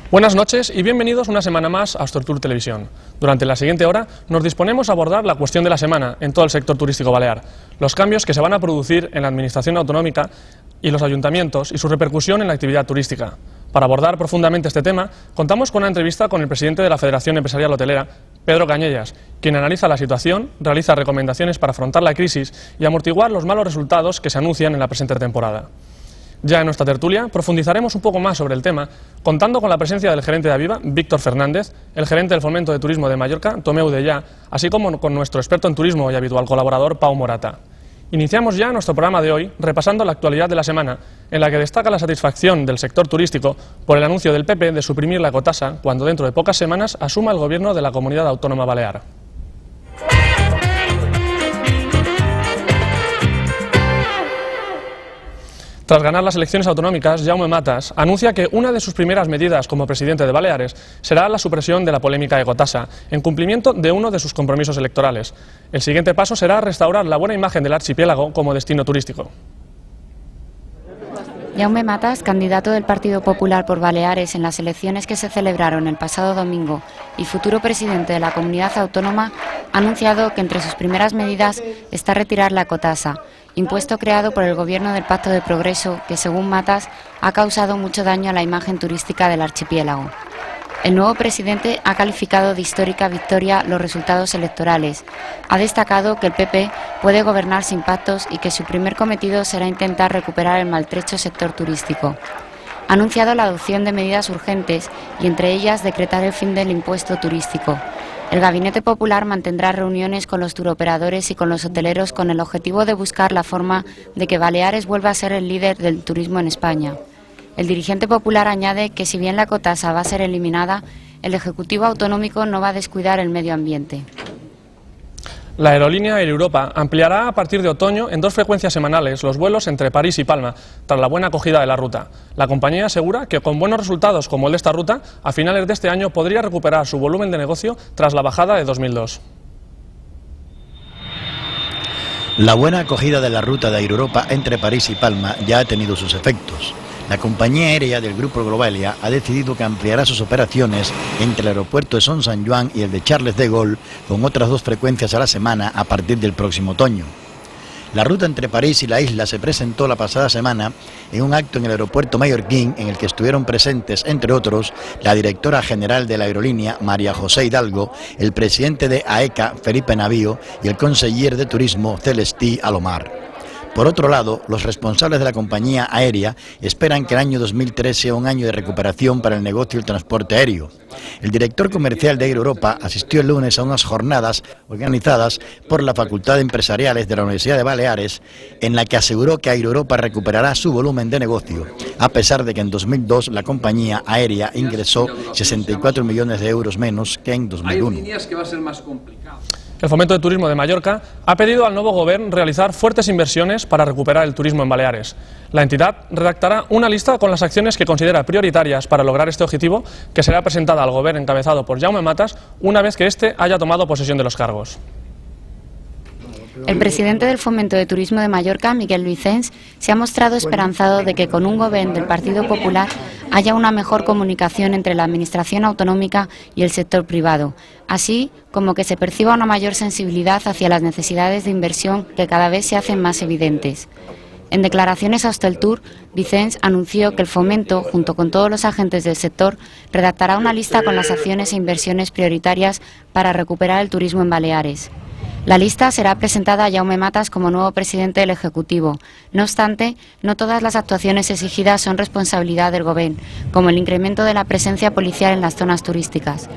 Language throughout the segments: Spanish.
Buenas noches y bienvenidos una semana más a Astortur Televisión. Durante la siguiente hora nos disponemos a abordar la cuestión de la semana en todo el sector turístico balear, los cambios que se van a producir en la administración autonómica y los ayuntamientos y su repercusión en la actividad turística. Para abordar profundamente este tema, contamos con una entrevista con el presidente de la Federación Empresarial Hotelera, Pedro Cañellas, quien analiza la situación, realiza recomendaciones para afrontar la crisis y amortiguar los malos resultados que se anuncian en la presente temporada. Ya en nuestra tertulia profundizaremos un poco más sobre el tema, contando con la presencia del gerente de Aviva, Víctor Fernández, el gerente del Fomento de Turismo de Mallorca, Tomeu Dellà, así como con nuestro experto en turismo y habitual colaborador, Pau Morata. Iniciamos ya nuestro programa de hoy repasando la actualidad de la semana, en la que destaca la satisfacción del sector turístico por el anuncio del PP de suprimir la ecotasa cuando dentro de pocas semanas asuma el gobierno de la Comunidad Autónoma Balear. Tras ganar las elecciones autonómicas, Jaume Matas anuncia que una de sus primeras medidas como presidente de Baleares será la supresión de la polémica ecotasa, en cumplimiento de uno de sus compromisos electorales. El siguiente paso será restaurar la buena imagen del archipiélago como destino turístico. Jaume Matas, candidato del Partido Popular por Baleares en las elecciones que se celebraron el pasado domingo y futuro presidente de la Comunidad Autónoma, ha anunciado que entre sus primeras medidas está retirar la ecotasa, impuesto creado por el Gobierno del Pacto de Progreso que, según Matas, ha causado mucho daño a la imagen turística del archipiélago. El nuevo presidente ha calificado de histórica victoria los resultados electorales. Ha destacado que el PP puede gobernar sin pactos y que su primer cometido será intentar recuperar el maltrecho sector turístico. Ha anunciado la adopción de medidas urgentes y entre ellas decretar el fin del impuesto turístico. El Gabinete Popular mantendrá reuniones con los turoperadores y con los hoteleros con el objetivo de buscar la forma de que Baleares vuelva a ser el líder del turismo en España. El dirigente popular añade que si bien la ecotasa va a ser eliminada, el Ejecutivo Autonómico no va a descuidar el medio ambiente. La aerolínea Air Europa ampliará a partir de otoño en 2 frecuencias semanales los vuelos entre París y Palma, tras la buena acogida de la ruta. La compañía asegura que con buenos resultados como el de esta ruta, a finales de este año podría recuperar su volumen de negocio tras la bajada de 2002. La buena acogida de la ruta de Air Europa entre París y Palma ya ha tenido sus efectos. La compañía aérea del Grupo Globalia ha decidido que ampliará sus operaciones entre el aeropuerto de Son Sant Joan y el de Charles de Gaulle con otras 2 frecuencias a la semana a partir del próximo otoño. La ruta entre París y la isla se presentó la pasada semana en un acto en el aeropuerto mallorquín en el que estuvieron presentes, entre otros, la directora general de la aerolínea, María José Hidalgo, el presidente de AECA, Felipe Navío, y el conseller de Turismo, Celestí Alomar. Por otro lado, los responsables de la compañía aérea esperan que el año 2003 sea un año de recuperación para el negocio del transporte aéreo. El director comercial de Air Europa asistió el lunes a unas jornadas organizadas por la Facultad de Empresariales de la Universidad de Baleares, en la que aseguró que Air Europa recuperará su volumen de negocio, a pesar de que en 2002 la compañía aérea ingresó 64 millones de euros menos que en 2001. Hay líneas que va a ser más complicado. El Fomento de Turismo de Mallorca ha pedido al nuevo gobierno realizar fuertes inversiones para recuperar el turismo en Baleares. La entidad redactará una lista con las acciones que considera prioritarias para lograr este objetivo, que será presentada al gobierno encabezado por Jaume Matas una vez que éste haya tomado posesión de los cargos. El presidente del Fomento de Turismo de Mallorca, Miquel Vicens, se ha mostrado esperanzado de que con un gobierno del Partido Popular haya una mejor comunicación entre la administración autonómica y el sector privado, así como que se perciba una mayor sensibilidad hacia las necesidades de inversión que cada vez se hacen más evidentes. En declaraciones a Astortur, Vicens anunció que el Fomento, junto con todos los agentes del sector, redactará una lista con las acciones e inversiones prioritarias para recuperar el turismo en Baleares. La lista será presentada a Jaume Matas como nuevo presidente del Ejecutivo. No obstante, no todas las actuaciones exigidas son responsabilidad del Gobierno, como el incremento de la presencia policial en las zonas turísticas.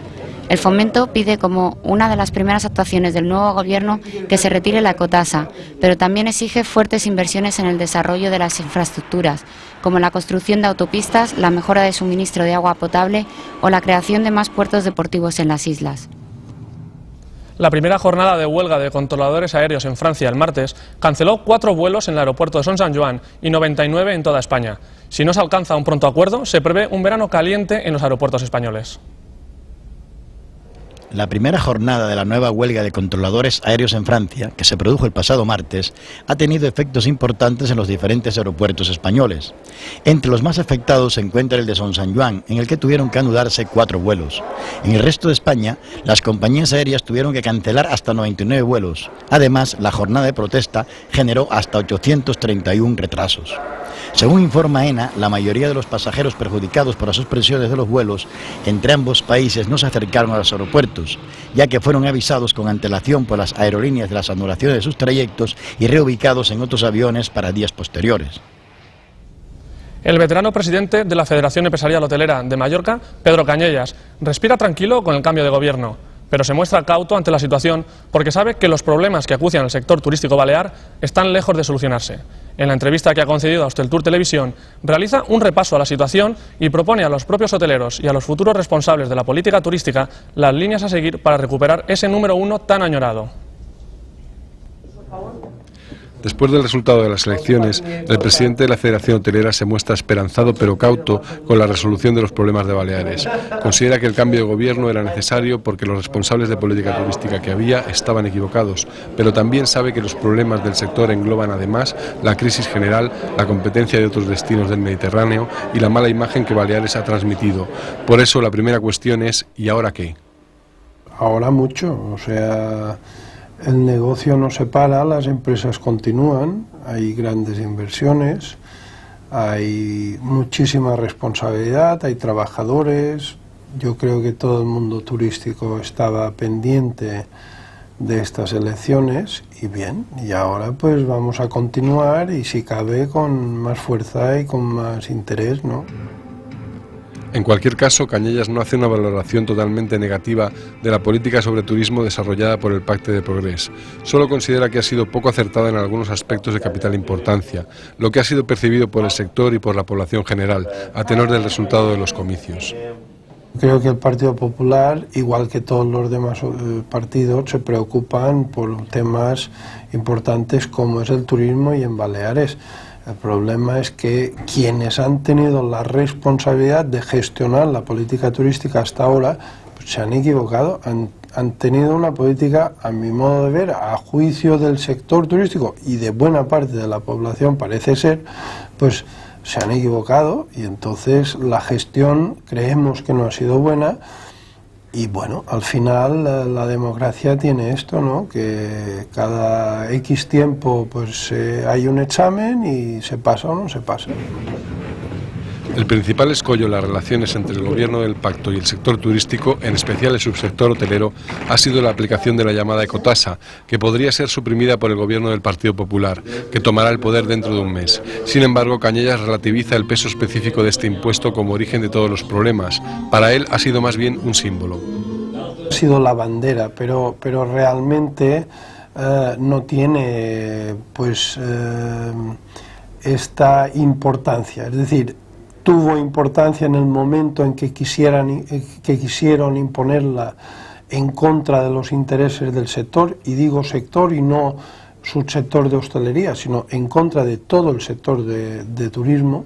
El Fomento pide como una de las primeras actuaciones del nuevo Gobierno que se retire la ecotasa, pero también exige fuertes inversiones en el desarrollo de las infraestructuras, como la construcción de autopistas, la mejora de suministro de agua potable o la creación de más puertos deportivos en las islas. La primera jornada de huelga de controladores aéreos en Francia el martes canceló 4 vuelos en el aeropuerto de Son Sant Joan y 99 en toda España. Si no se alcanza un pronto acuerdo, se prevé un verano caliente en los aeropuertos españoles. La primera jornada de la nueva huelga de controladores aéreos en Francia, que se produjo el pasado martes, ha tenido efectos importantes en los diferentes aeropuertos españoles. Entre los más afectados se encuentra el de Son Sanjuán, en el que tuvieron que anularse 4 vuelos. En el resto de España, las compañías aéreas tuvieron que cancelar hasta 99 vuelos. Además, la jornada de protesta generó hasta 831 retrasos. Según informa ENA, la mayoría de los pasajeros perjudicados por las suspensiones de los vuelos entre ambos países no se acercaron a los aeropuertos, ya que fueron avisados con antelación por las aerolíneas de las anulaciones de sus trayectos y reubicados en otros aviones para días posteriores. El veterano presidente de la Federación Empresarial Hotelera de Mallorca, Pedro Cañellas, respira tranquilo con el cambio de gobierno, pero se muestra cauto ante la situación porque sabe que los problemas que acucian al sector turístico balear están lejos de solucionarse. En la entrevista que ha concedido a Hosteltour Televisión, realiza un repaso a la situación y propone a los propios hoteleros y a los futuros responsables de la política turística las líneas a seguir para recuperar ese número 1 tan añorado. Después del resultado de las elecciones, el presidente de la Federación Hotelera se muestra esperanzado pero cauto con la resolución de los problemas de Baleares. Considera que el cambio de gobierno era necesario porque los responsables de política turística que había estaban equivocados, pero también sabe que los problemas del sector engloban además la crisis general, la competencia de otros destinos del Mediterráneo y la mala imagen que Baleares ha transmitido. Por eso la primera cuestión es ¿y ahora qué? Ahora mucho, o sea, el negocio no se para, las empresas continúan, hay grandes inversiones, hay muchísima responsabilidad, hay trabajadores. Yo creo que todo el mundo turístico estaba pendiente de estas elecciones y bien, y ahora pues vamos a continuar y si cabe con más fuerza y con más interés, ¿no? En cualquier caso, Cañellas no hace una valoración totalmente negativa de la política sobre turismo desarrollada por el Pacte de Progrés. Solo considera que ha sido poco acertada en algunos aspectos de capital importancia, lo que ha sido percibido por el sector y por la población general, a tenor del resultado de los comicios. Creo que el Partido Popular, igual que todos los demás partidos, se preocupan por temas importantes como es el turismo y en Baleares. El problema es que quienes han tenido la responsabilidad de gestionar la política turística hasta ahora pues se han equivocado, han tenido una política, a mi modo de ver, a juicio del sector turístico y de buena parte de la población parece ser, pues se han equivocado y entonces la gestión creemos que no ha sido buena. Y bueno, al final la democracia tiene esto, ¿no? Que cada X tiempo pues hay un examen y se pasa o no se pasa. El principal escollo en las relaciones entre el gobierno del pacto y el sector turístico, en especial el subsector hotelero, ha sido la aplicación de la llamada ecotasa, que podría ser suprimida por el gobierno del Partido Popular, que tomará el poder dentro de un mes. Sin embargo, Cañellas relativiza el peso específico de este impuesto como origen de todos los problemas. Para él ha sido más bien un símbolo. Ha sido la bandera, pero realmente no tiene pues esta importancia, es decir, tuvo importancia en el momento en que quisieron imponerla en contra de los intereses del sector, y digo sector y no subsector de hostelería, sino en contra de todo el sector de turismo.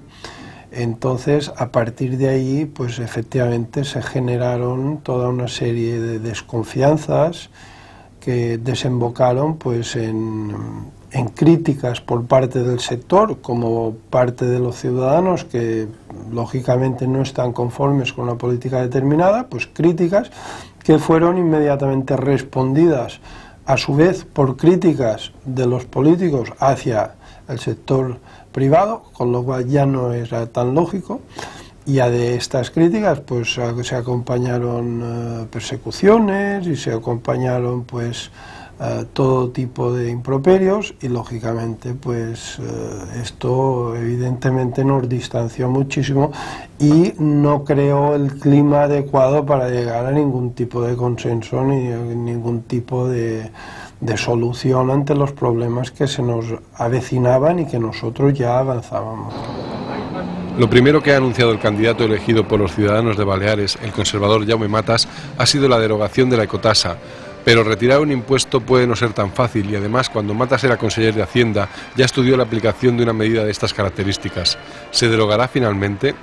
Entonces, a partir de ahí, pues efectivamente se generaron toda una serie de desconfianzas que desembocaron pues en críticas por parte del sector, como parte de los ciudadanos que lógicamente no están conformes con una política determinada, pues críticas que fueron inmediatamente respondidas a su vez por críticas de los políticos hacia el sector privado, con lo cual ya no era tan lógico, y a de estas críticas pues se acompañaron persecuciones y se acompañaron pues todo tipo de improperios y lógicamente pues esto evidentemente nos distanció muchísimo y no creó el clima adecuado para llegar a ningún tipo de consenso ni ningún tipo de solución ante los problemas que se nos avecinaban y que nosotros ya avanzábamos. Lo primero que ha anunciado el candidato elegido por los ciudadanos de Baleares, el conservador Jaume Matas, ha sido la derogación de la ecotasa. Pero retirar un impuesto puede no ser tan fácil y además cuando Matas era conseller de Hacienda ya estudió la aplicación de una medida de estas características. ¿Se derogará finalmente?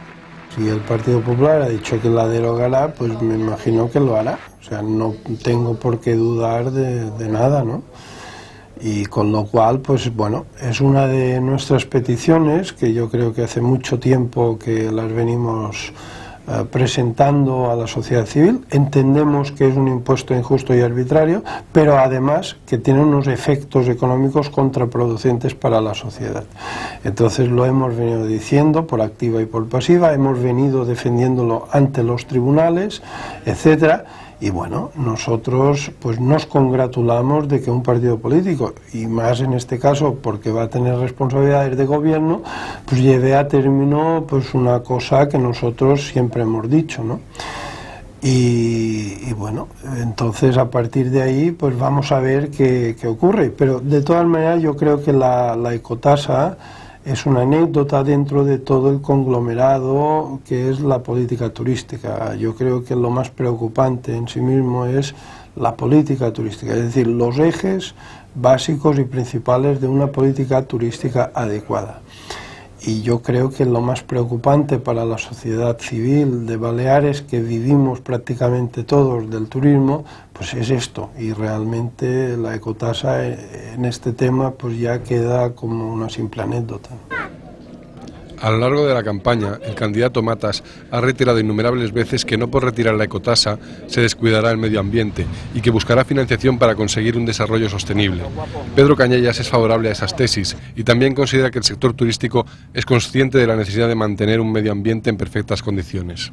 Si el Partido Popular ha dicho que la derogará, pues me imagino que lo hará. O sea, no tengo por qué dudar de nada, ¿no? Y con lo cual, pues bueno, es una de nuestras peticiones, que yo creo que hace mucho tiempo que las venimos presentando a la sociedad civil. Entendemos que es un impuesto injusto y arbitrario, pero además que tiene unos efectos económicos contraproducentes para la sociedad. Entonces lo hemos venido diciendo por activa y por pasiva, hemos venido defendiéndolo ante los tribunales, etcétera. Y bueno, nosotros pues nos congratulamos de que un partido político, y más en este caso porque va a tener responsabilidades de gobierno, pues lleve a término pues una cosa que nosotros siempre hemos dicho, ¿no? Y bueno, entonces a partir de ahí pues vamos a ver qué ocurre. Pero de todas maneras yo creo que la ecotasa es una anécdota dentro de todo el conglomerado que es la política turística. Yo creo que lo más preocupante en sí mismo es la política turística, es decir, los ejes básicos y principales de una política turística adecuada. Y yo creo que lo más preocupante para la sociedad civil de Baleares, que vivimos prácticamente todos del turismo, pues es esto. Y realmente la ecotasa en este tema pues ya queda como una simple anécdota. A lo largo de la campaña, el candidato Matas ha reiterado innumerables veces que no por retirar la ecotasa se descuidará el medio ambiente y que buscará financiación para conseguir un desarrollo sostenible. Pedro Cañellas es favorable a esas tesis y también considera que el sector turístico es consciente de la necesidad de mantener un medio ambiente en perfectas condiciones.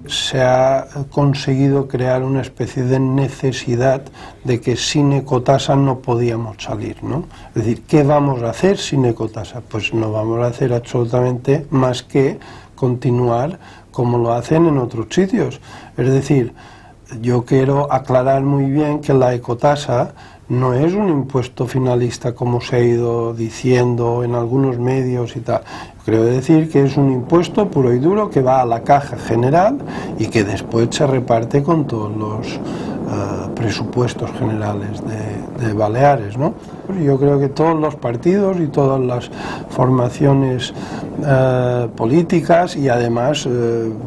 Se ha conseguido crear una especie de necesidad de que sin ecotasa no podíamos salir, ¿no? Es decir, ¿qué vamos a hacer sin ecotasa? Pues no vamos a hacer absolutamente más que continuar como lo hacen en otros sitios. Es decir, yo quiero aclarar muy bien que la ecotasa no es un impuesto finalista como se ha ido diciendo en algunos medios y tal. Creo decir que es un impuesto puro y duro que va a la caja general y que después se reparte con todos los presupuestos generales de Baleares, ¿no? Yo creo que todos los partidos y todas las formaciones políticas y además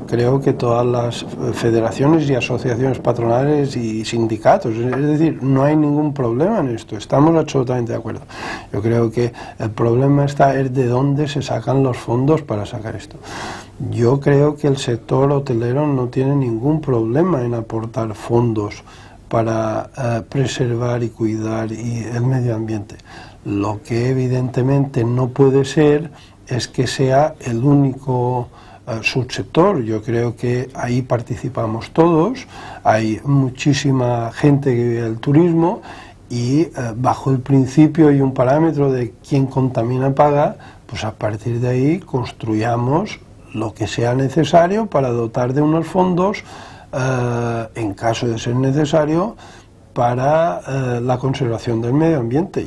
creo que todas las federaciones y asociaciones patronales y sindicatos, es decir, no hay ningún problema en esto, estamos absolutamente de acuerdo. Yo creo que el problema es de dónde se sacan los fondos para sacar esto. Yo creo que el sector hotelero no tiene ningún problema en aportar fondos para preservar y cuidar el medio ambiente. Lo que evidentemente no puede ser es que sea el único subsector. Yo creo que ahí participamos todos, hay muchísima gente que vive del turismo y bajo el principio y un parámetro de quien contamina paga, pues a partir de ahí construyamos lo que sea necesario para dotar de unos fondos en caso de ser necesario para la conservación del medio ambiente.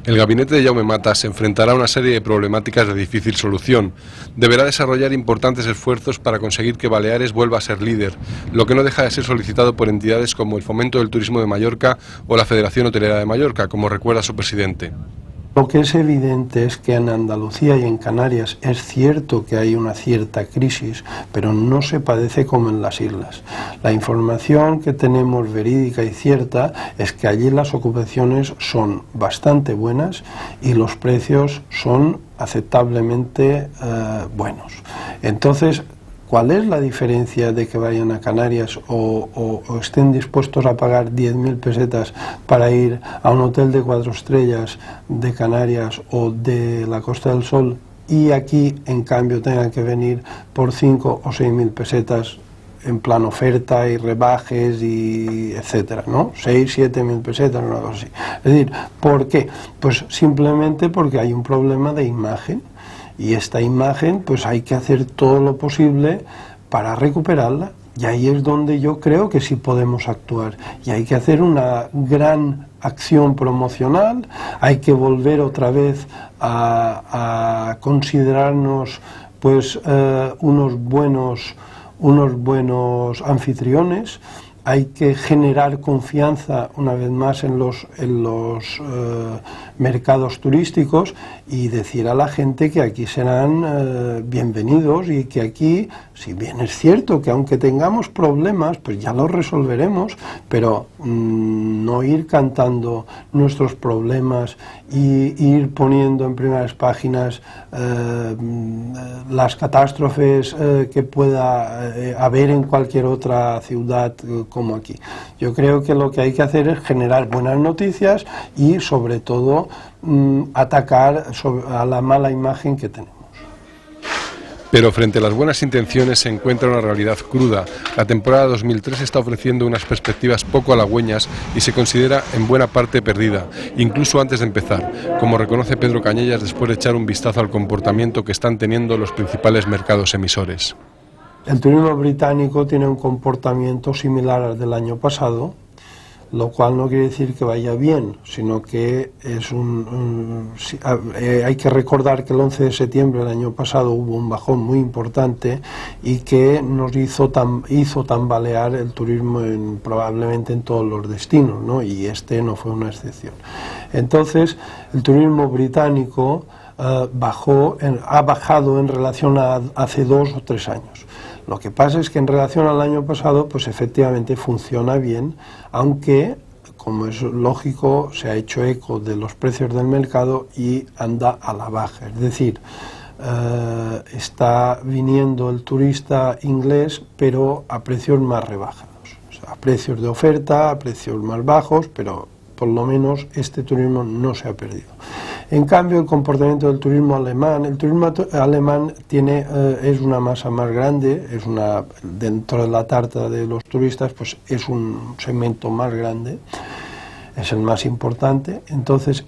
El gabinete de Jaume Matas se enfrentará a una serie de problemáticas de difícil solución. Deberá desarrollar importantes esfuerzos para conseguir que Baleares vuelva a ser líder, lo que no deja de ser solicitado por entidades como el Fomento del Turismo de Mallorca o la Federación Hotelera de Mallorca, como recuerda su presidente. Lo que es evidente es que en Andalucía y en Canarias es cierto que hay una cierta crisis, pero no se padece como en las islas. La información que tenemos verídica y cierta es que allí las ocupaciones son bastante buenas y los precios son aceptablemente buenos. Entonces, ¿cuál es la diferencia de que vayan a Canarias o estén dispuestos a pagar 10.000 pesetas para ir a un hotel de 4 estrellas de Canarias o de la Costa del Sol y aquí en cambio tengan que venir por 5 o 6.000 pesetas en plan oferta y rebajes y etcétera, ¿no? 6.000-7.000 pesetas, una cosa así. Es decir, ¿por qué? Pues simplemente porque hay un problema de imagen. Y esta imagen, pues hay que hacer todo lo posible para recuperarla. Y ahí es donde yo creo que sí podemos actuar. Y hay que hacer una gran acción promocional, hay que volver otra vez a considerarnos pues unos buenos anfitriones. hay que generar confianza una vez más en los mercados turísticos y decir a la gente que aquí serán bienvenidos y que aquí, si bien es cierto que aunque tengamos problemas, pues ya los resolveremos, pero no ir cantando nuestros problemas y ir poniendo en primeras páginas las catástrofes que pueda haber en cualquier otra ciudad como aquí. Yo creo que lo que hay que hacer es generar buenas noticias y sobre todo atacar a la mala imagen que tenemos. Pero frente a las buenas intenciones se encuentra una realidad cruda. La temporada 2003 está ofreciendo unas perspectivas poco halagüeñas y se considera en buena parte perdida, incluso antes de empezar, como reconoce Pedro Cañellas después de echar un vistazo al comportamiento que están teniendo los principales mercados emisores. El turismo británico tiene un comportamiento similar al del año pasado, lo cual no quiere decir que vaya bien, sino que es hay que recordar que el 11 de septiembre del año pasado hubo un bajón muy importante y que nos hizo tambalear el turismo probablemente en todos los destinos, ¿no? Y este no fue una excepción. Entonces, el turismo británico ha bajado en relación a hace 2 o 3 años. Lo que pasa es que en relación al año pasado, pues efectivamente funciona bien, aunque, como es lógico, se ha hecho eco de los precios del mercado y anda a la baja. Es decir, está viniendo el turista inglés, pero a precios más rebajados. O sea, a precios de oferta, a precios más bajos, pero por lo menos este turismo no se ha perdido. En cambio, el comportamiento del turismo alemán, es una masa más grande, dentro de la tarta de los turistas, pues es un segmento más grande, es el más importante. Entonces,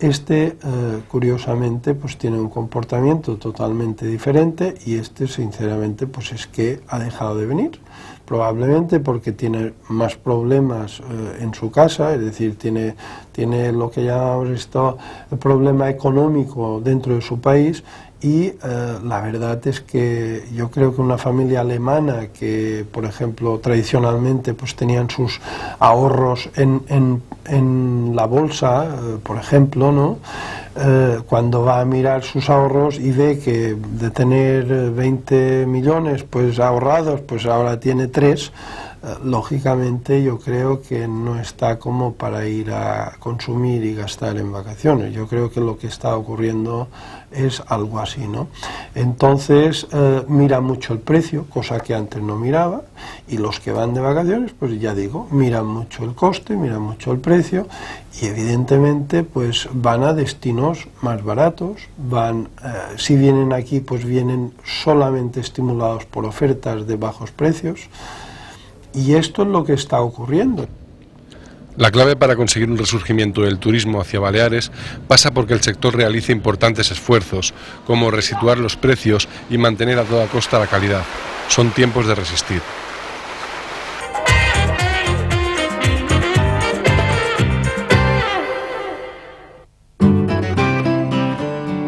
curiosamente, pues tiene un comportamiento totalmente diferente y sinceramente, pues es que ha dejado de venir. Probablemente porque tiene más problemas en su casa, es decir, tiene lo que llamamos el problema económico dentro de su país y la verdad es que yo creo que una familia alemana que, por ejemplo, tradicionalmente pues tenían sus ahorros en la bolsa, por ejemplo, ¿no? Cuando va a mirar sus ahorros y ve que de tener 20 millones pues ahorrados, pues ahora tiene 3, lógicamente yo creo que no está como para ir a consumir y gastar en vacaciones. Yo creo que lo que está ocurriendo es algo así, ¿no? Entonces mira mucho el precio, cosa que antes no miraba, y los que van de vacaciones, pues ya digo, miran mucho el coste, miran mucho el precio, y evidentemente pues van a destinos más baratos, si vienen aquí pues vienen solamente estimulados por ofertas de bajos precios, y esto es lo que está ocurriendo. La clave para conseguir un resurgimiento del turismo hacia Baleares pasa porque el sector realice importantes esfuerzos, como resituar los precios y mantener a toda costa la calidad. Son tiempos de resistir.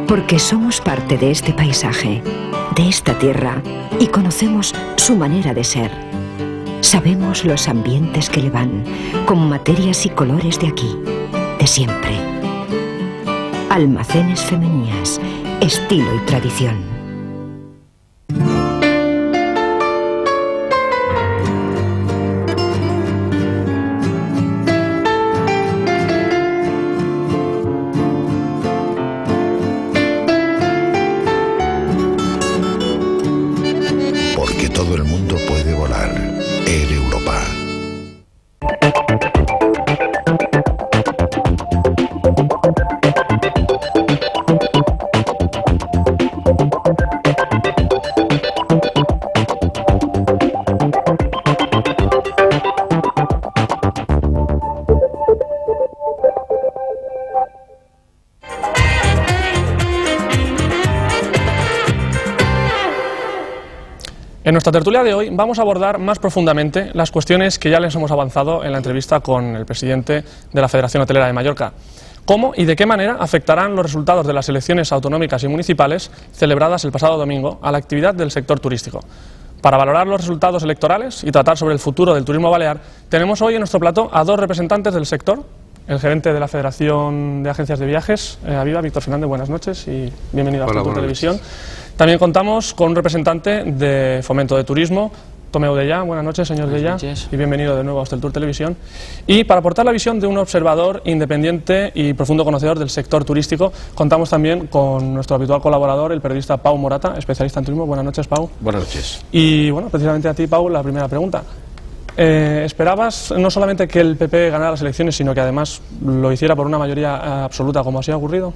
Porque somos parte de este paisaje, de esta tierra, y conocemos su manera de ser. Sabemos los ambientes que le van, con materias y colores de aquí, de siempre. Almacenes Femenías, estilo y tradición. Porque todo el mundo puede volar. Air Europa. En nuestra tertulia de hoy vamos a abordar más profundamente las cuestiones que ya les hemos avanzado en la entrevista con el presidente de la Federación Hotelera de Mallorca. ¿Cómo y de qué manera afectarán los resultados de las elecciones autonómicas y municipales celebradas el pasado domingo a la actividad del sector turístico? Para valorar los resultados electorales y tratar sobre el futuro del turismo balear, tenemos hoy en nuestro plató a dos representantes del sector. El gerente de la Federación de Agencias de Viajes, Aviva, Víctor Fernández, buenas noches y bienvenido a Hosteltour Televisión. También contamos con un representante de Fomento de Turismo, Tomeu Dellà. Buenas noches, señor Dellà, y bienvenido de nuevo a Hosteltour Televisión. Y para aportar la visión de un observador independiente y profundo conocedor del sector turístico, contamos también con nuestro habitual colaborador, el periodista Pau Morata, especialista en turismo. Buenas noches, Pau. Buenas noches. Y bueno, precisamente a ti, Pau, la primera pregunta. ¿Esperabas no solamente que el PP ganara las elecciones, sino que además lo hiciera por una mayoría absoluta, como así ha ocurrido?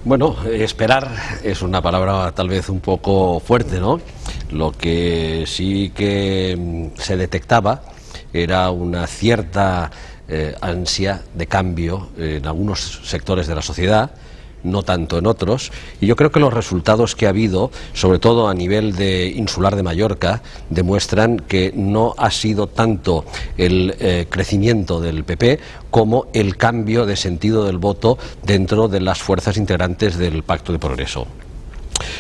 Bueno, esperar es una palabra tal vez un poco fuerte, ¿no? Lo que sí que se detectaba era una cierta ansia de cambio en algunos sectores de la sociedad, no tanto en otros, y yo creo que los resultados que ha habido, sobre todo a nivel de Insular de Mallorca, demuestran que no ha sido tanto el crecimiento del PP como el cambio de sentido del voto dentro de las fuerzas integrantes del Pacto de Progreso.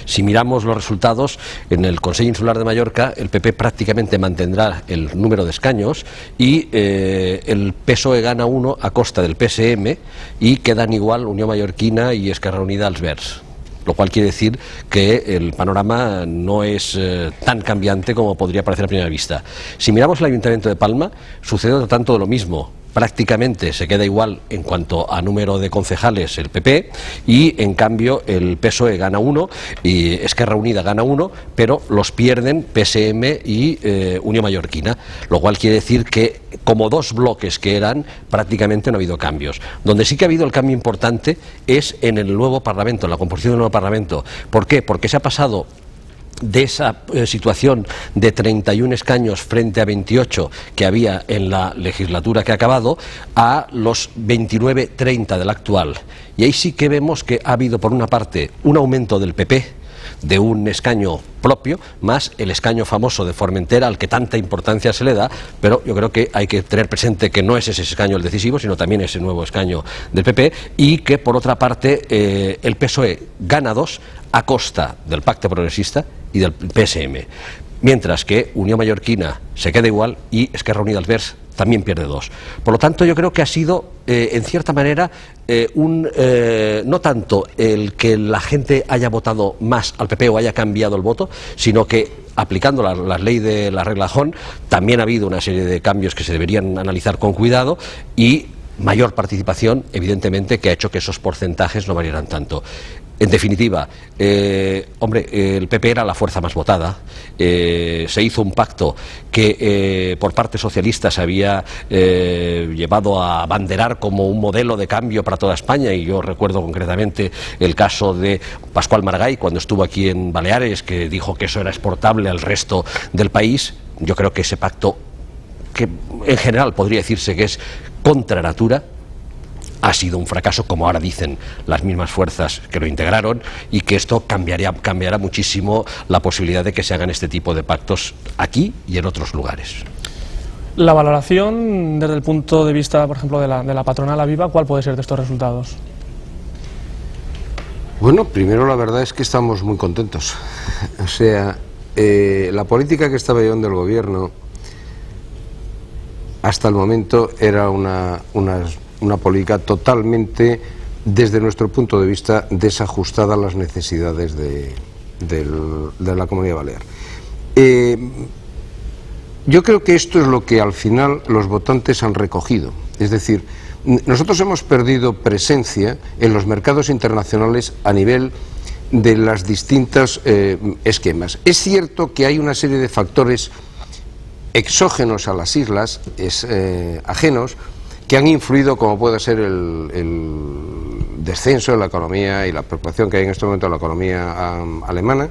Si miramos los resultados, en el Consell Insular de Mallorca el PP prácticamente mantendrá el número de escaños y el PSOE gana 1 a costa del PSM y quedan igual Unió Mallorquina y Esquerra Unida als Verds. Lo cual quiere decir que el panorama no es tan cambiante como podría parecer a primera vista. Si miramos el Ayuntamiento de Palma, sucede tanto de lo mismo. Prácticamente se queda igual en cuanto a número de concejales el PP y en cambio el PSOE gana 1 y Esquerra Unida gana 1, pero los pierden PSM y Unió Mallorquina, lo cual quiere decir que como dos bloques que eran, prácticamente no ha habido cambios. Donde sí que ha habido el cambio importante es en el nuevo Parlamento, en la composición del nuevo Parlamento. ¿Por qué? Porque se ha pasado de esa situación de 31 escaños frente a 28 que había en la legislatura que ha acabado a los 29-30 del actual. Y ahí sí que vemos que ha habido por una parte un aumento del PP de un escaño propio, más el escaño famoso de Formentera al que tanta importancia se le da, pero yo creo que hay que tener presente que no es ese escaño el decisivo, sino también ese nuevo escaño del PP, y que por otra parte el PSOE gana 2 a costa del Pacto Progresista y del PSM, mientras que Unió Mallorquina se queda igual y Esquerra Unida als Verds también pierde 2. Por lo tanto, yo creo que ha sido, en cierta manera, no tanto el que la gente haya votado más al PP o haya cambiado el voto, sino que, aplicando la ley de la regla Hon, también ha habido una serie de cambios que se deberían analizar con cuidado y mayor participación, evidentemente, que ha hecho que esos porcentajes no variaran tanto. En definitiva, el PP era la fuerza más votada, se hizo un pacto que por parte socialista se había llevado a abanderar como un modelo de cambio para toda España, y yo recuerdo concretamente el caso de Pascual Maragall cuando estuvo aquí en Baleares, que dijo que eso era exportable al resto del país. Yo creo que ese pacto, que en general podría decirse que es contra natura, ha sido un fracaso, como ahora dicen las mismas fuerzas que lo integraron, y que esto cambiará muchísimo la posibilidad de que se hagan este tipo de pactos aquí y en otros lugares. La valoración desde el punto de vista, por ejemplo, de la patronal Aviva, ¿cuál puede ser de estos resultados? Bueno, primero la verdad es que estamos muy contentos. O sea, la política que estaba llevando el gobierno hasta el momento era una política totalmente, desde nuestro punto de vista, desajustada a las necesidades de la Comunidad Balear. Yo creo que esto es lo que al final los votantes han recogido. Es decir, nosotros hemos perdido presencia en los mercados internacionales a nivel de las distintos esquemas. Es cierto que hay una serie de factores exógenos a las islas, ajenos, que han influido, como puede ser el descenso de la economía y la preocupación que hay en este momento en la economía alemana.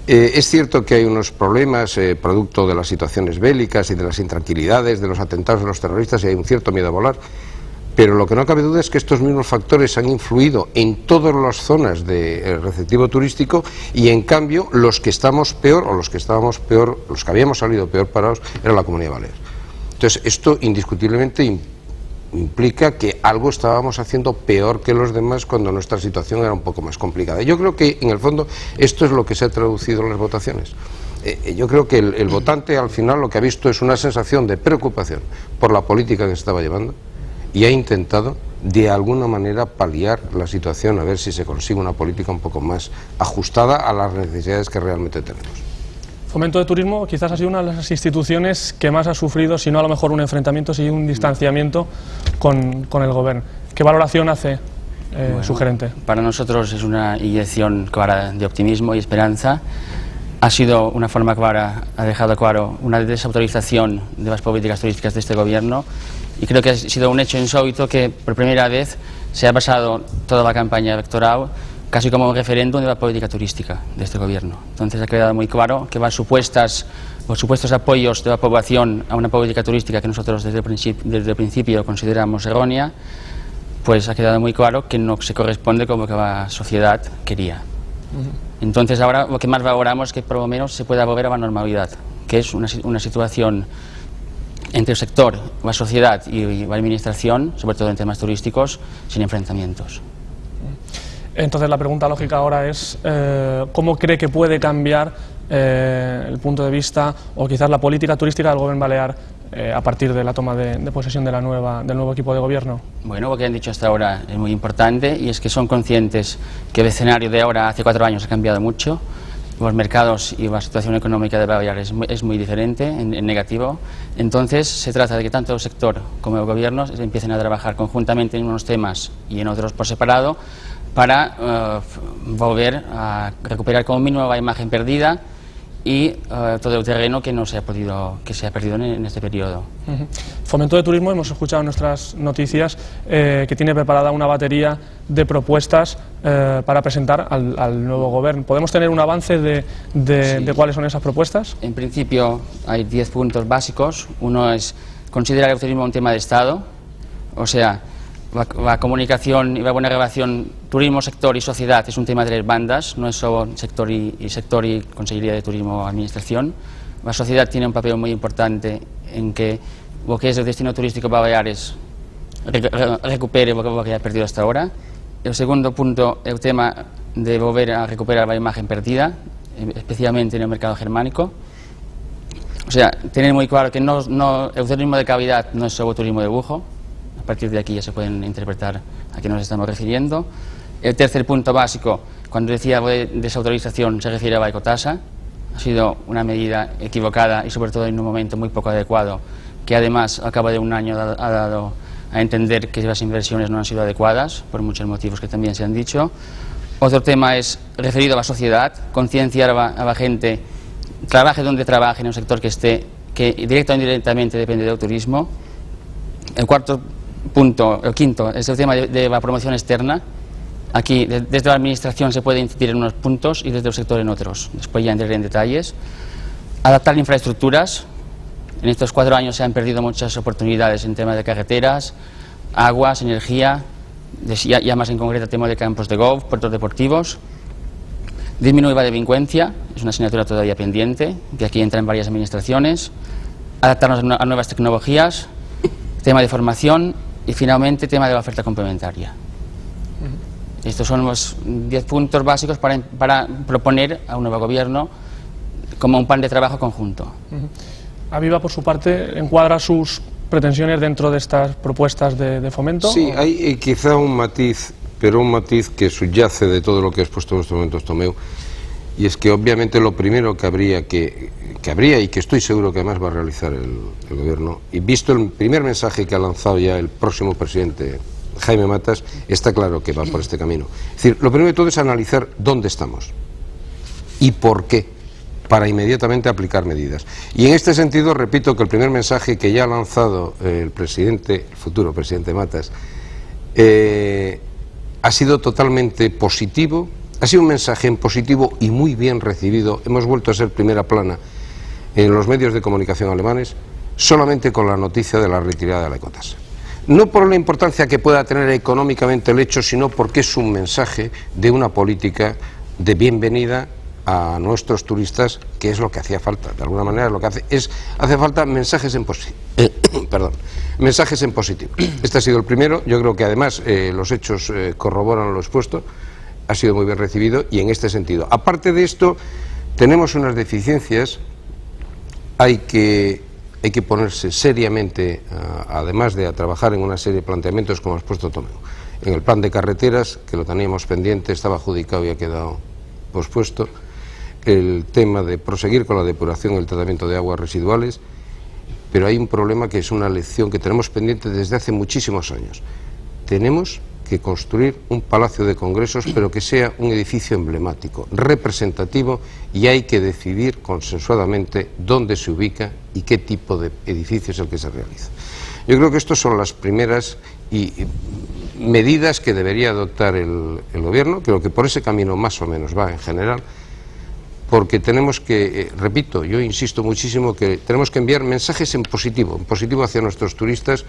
Es cierto que hay unos problemas producto de las situaciones bélicas y de las intranquilidades, de los atentados de los terroristas, y hay un cierto miedo a volar, pero lo que no cabe duda es que estos mismos factores han influido en todas las zonas del receptivo turístico, y en cambio los que estamos peor, o los que estábamos peor, los que habíamos salido peor parados, era la Comunidad Balear. Entonces esto indiscutiblemente implica que algo estábamos haciendo peor que los demás cuando nuestra situación era un poco más complicada. Yo creo que en el fondo esto es lo que se ha traducido en las votaciones. yo creo que el votante al final lo que ha visto es una sensación de preocupación por la política que se estaba llevando y ha intentado de alguna manera paliar la situación, a ver si se consigue una política un poco más ajustada a las necesidades que realmente tenemos. Fomento de Turismo quizás ha sido una de las instituciones que más ha sufrido, si no a lo mejor un enfrentamiento, si un distanciamiento con el gobierno. ¿Qué valoración hace su gerente? Para nosotros es una inyección clara de optimismo y esperanza. Ha sido una forma clara, ha dejado claro una desautorización de las políticas turísticas de este gobierno, y creo que ha sido un hecho insólito que por primera vez se ha basado toda la campaña electoral casi como un referéndum de la política turística de este gobierno. Entonces ha quedado muy claro que los supuestos apoyos de la población a una política turística que nosotros desde el principio consideramos errónea, pues ha quedado muy claro que no se corresponde con lo que la sociedad quería. Entonces ahora lo que más valoramos es que por lo menos se pueda volver a la normalidad, que es una situación entre el sector, la sociedad y la administración, sobre todo en temas turísticos, sin enfrentamientos. Entonces la pregunta lógica ahora es ¿cómo cree que puede cambiar el punto de vista o quizás la política turística del gobierno balear a partir de la toma de posesión del nuevo equipo de gobierno? Bueno, lo que han dicho hasta ahora es muy importante, y es que son conscientes que el escenario de ahora hace 4 años ha cambiado mucho. Los mercados y la situación económica de Baleares es muy diferente, en negativo. Entonces se trata de que tanto el sector como el gobierno empiecen a trabajar conjuntamente en unos temas y en otros por separado para volver a recuperar como mínimo la imagen perdida y todo el terreno que se ha perdido en este periodo. Fomento de Turismo, hemos escuchado en nuestras noticias que tiene preparada una batería de propuestas para presentar al nuevo gobierno. ¿Podemos tener un avance de cuáles son esas propuestas? En principio hay 10 puntos básicos. Uno es considerar el turismo un tema de Estado, o sea, la comunicación y la buena relación turismo, sector y sociedad es un tema de las bandas, no es solo sector y Consejería de Turismo o Administración. La sociedad tiene un papel muy importante en que lo que es el destino turístico Baleares recupere lo que ha perdido hasta ahora. El segundo punto, el tema de volver a recuperar la imagen perdida, especialmente en el mercado germánico. O sea, tener muy claro que el turismo de calidad no es solo turismo de lujo. A partir de aquí ya se pueden interpretar a qué nos estamos refiriendo. El tercer punto básico, cuando decía de desautorización, se refiere a la ecotasa. Ha sido una medida equivocada y sobre todo en un momento muy poco adecuado, que además al cabo de un año ha dado a entender que las inversiones no han sido adecuadas, por muchos motivos que también se han dicho. Otro tema es referido a la sociedad, concienciar a la gente, trabaje donde trabaje, en un sector que esté, que directa o indirectamente depende del turismo. El quinto es el tema de la promoción externa. Aquí desde la administración se puede incidir en unos puntos y desde el sector en otros. Después ya entraré en detalles. Adaptar infraestructuras. En estos 4 años se han perdido muchas oportunidades en temas de carreteras, aguas, energía, ya más en concreto temas de campos de golf, puertos deportivos. Disminuir la delincuencia, es una asignatura todavía pendiente, que aquí entran varias administraciones. Adaptarnos a nuevas tecnologías, tema de formación y finalmente tema de la oferta complementaria. Estos son los 10 puntos básicos para proponer a un nuevo gobierno como un plan de trabajo conjunto. Aviva, por su parte, encuadra sus pretensiones dentro de estas propuestas de fomento. Sí, hay quizá un matiz, pero un matiz que subyace de todo lo que has puesto en estos momentos, Tomeu, y es que obviamente lo primero que habría y que estoy seguro que además va a realizar el gobierno, y visto el primer mensaje que ha lanzado ya el próximo presidente Jaime Matas, está claro que va por este camino. Es decir, lo primero de todo es analizar dónde estamos y por qué, para inmediatamente aplicar medidas. Y en este sentido, repito que el primer mensaje que ya ha lanzado el futuro presidente Matas, ha sido totalmente positivo, ha sido un mensaje en positivo y muy bien recibido. Hemos vuelto a ser primera plana en los medios de comunicación alemanes, solamente con la noticia de la retirada de la ecotasa. No por la importancia que pueda tener económicamente el hecho, sino porque es un mensaje de una política de bienvenida a nuestros turistas, que es lo que hacía falta. De alguna manera lo que hace falta mensajes en positivo. Mensajes en positivo. Este ha sido el primero. Yo creo que además los hechos corroboran lo expuesto. Ha sido muy bien recibido y en este sentido. Aparte de esto, tenemos unas deficiencias, hay que ponerse seriamente, además de a trabajar en una serie de planteamientos como has puesto Tomeu. En el plan de carreteras, que lo teníamos pendiente, estaba adjudicado y ha quedado pospuesto. El tema de proseguir con la depuración y el tratamiento de aguas residuales, pero hay un problema que es una lección que tenemos pendiente desde hace muchísimos años. Tenemos que construir un palacio de congresos, pero que sea un edificio emblemático, representativo, y hay que decidir consensuadamente dónde se ubica y qué tipo de edificio es el que se realiza. Yo creo que estas son las primeras medidas que debería adoptar el Gobierno. Creo que por ese camino más o menos va en general, porque tenemos que, repito, yo insisto muchísimo que tenemos que enviar mensajes en positivo hacia nuestros turistas,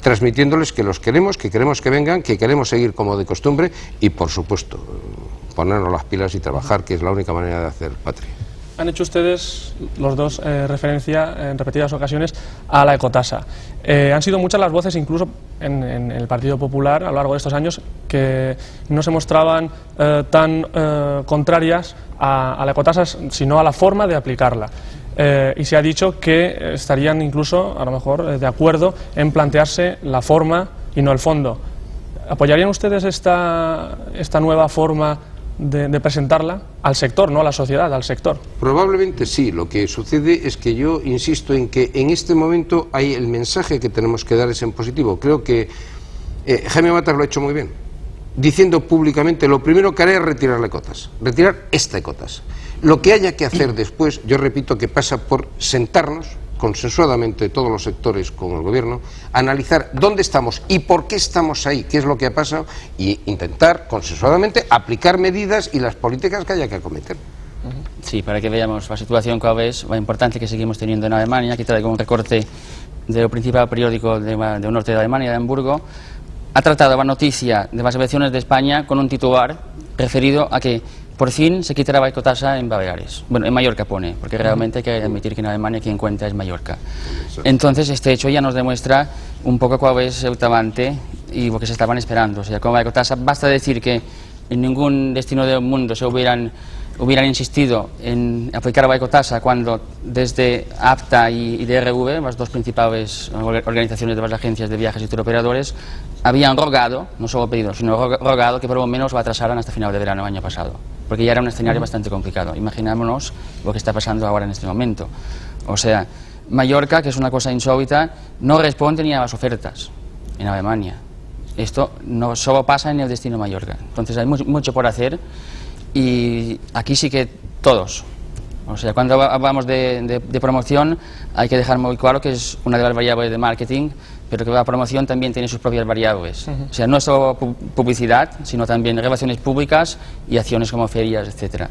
transmitiéndoles que los queremos, que queremos que vengan, que queremos seguir como de costumbre y, por supuesto, ponernos las pilas y trabajar, que es la única manera de hacer patria. Han hecho ustedes, los dos, referencia en repetidas ocasiones a la ecotasa. Han sido muchas las voces, incluso en el Partido Popular, a lo largo de estos años, que no se mostraban tan contrarias a la ecotasa, sino a la forma de aplicarla. Y se ha dicho que estarían incluso, a lo mejor, de acuerdo en plantearse la forma y no el fondo. ¿Apoyarían ustedes esta nueva forma de presentarla al sector, no a la sociedad, al sector? Probablemente sí. Lo que sucede es que yo insisto en que en este momento hay el mensaje que tenemos que dar es en positivo. Creo que Jaime Matas lo ha hecho muy bien, diciendo públicamente: lo primero que haré es retirar la ecotasa, retirar esta ecotasa. Lo que haya que hacer después, yo repito, que pasa por sentarnos consensuadamente todos los sectores con el Gobierno, analizar dónde estamos y por qué estamos ahí, qué es lo que ha pasado, y intentar consensuadamente aplicar medidas y las políticas que haya que acometer. Sí, para que veamos la situación cuál es, la importancia que seguimos teniendo en Alemania. Aquí traigo un recorte del principal periódico del norte de Alemania, de Hamburgo. Ha tratado la noticia de las elecciones de España con un titular referido a que por fin se quitará la ecotasa en Baleares. Bueno, en Mallorca pone, porque realmente hay que admitir que en Alemania quien cuenta es Mallorca. Entonces, este hecho ya nos demuestra un poco cuál es el talante y lo que se estaban esperando. O sea, con la ecotasa basta decir que en ningún destino del mundo se hubieran insistido en aplicar la ecotasa cuando desde APTA y DRV, las dos principales organizaciones de las agencias de viajes y turoperadores, habían rogado, no solo pedido, sino rogado que por lo menos lo atrasaran hasta final de verano del año pasado, porque ya era un escenario bastante complicado. Imaginémonos lo que está pasando ahora en este momento. O sea, Mallorca, que es una cosa insólita, no responde ni a las ofertas en Alemania. Esto no solo pasa en el destino Mallorca. Entonces hay mucho por hacer. Y aquí sí que todos, o sea, cuando hablamos de promoción hay que dejar muy claro que es una de las variables de marketing, pero que la promoción también tiene sus propias variables. O sea, no es solo publicidad, sino también relaciones públicas y acciones como ferias, etcétera.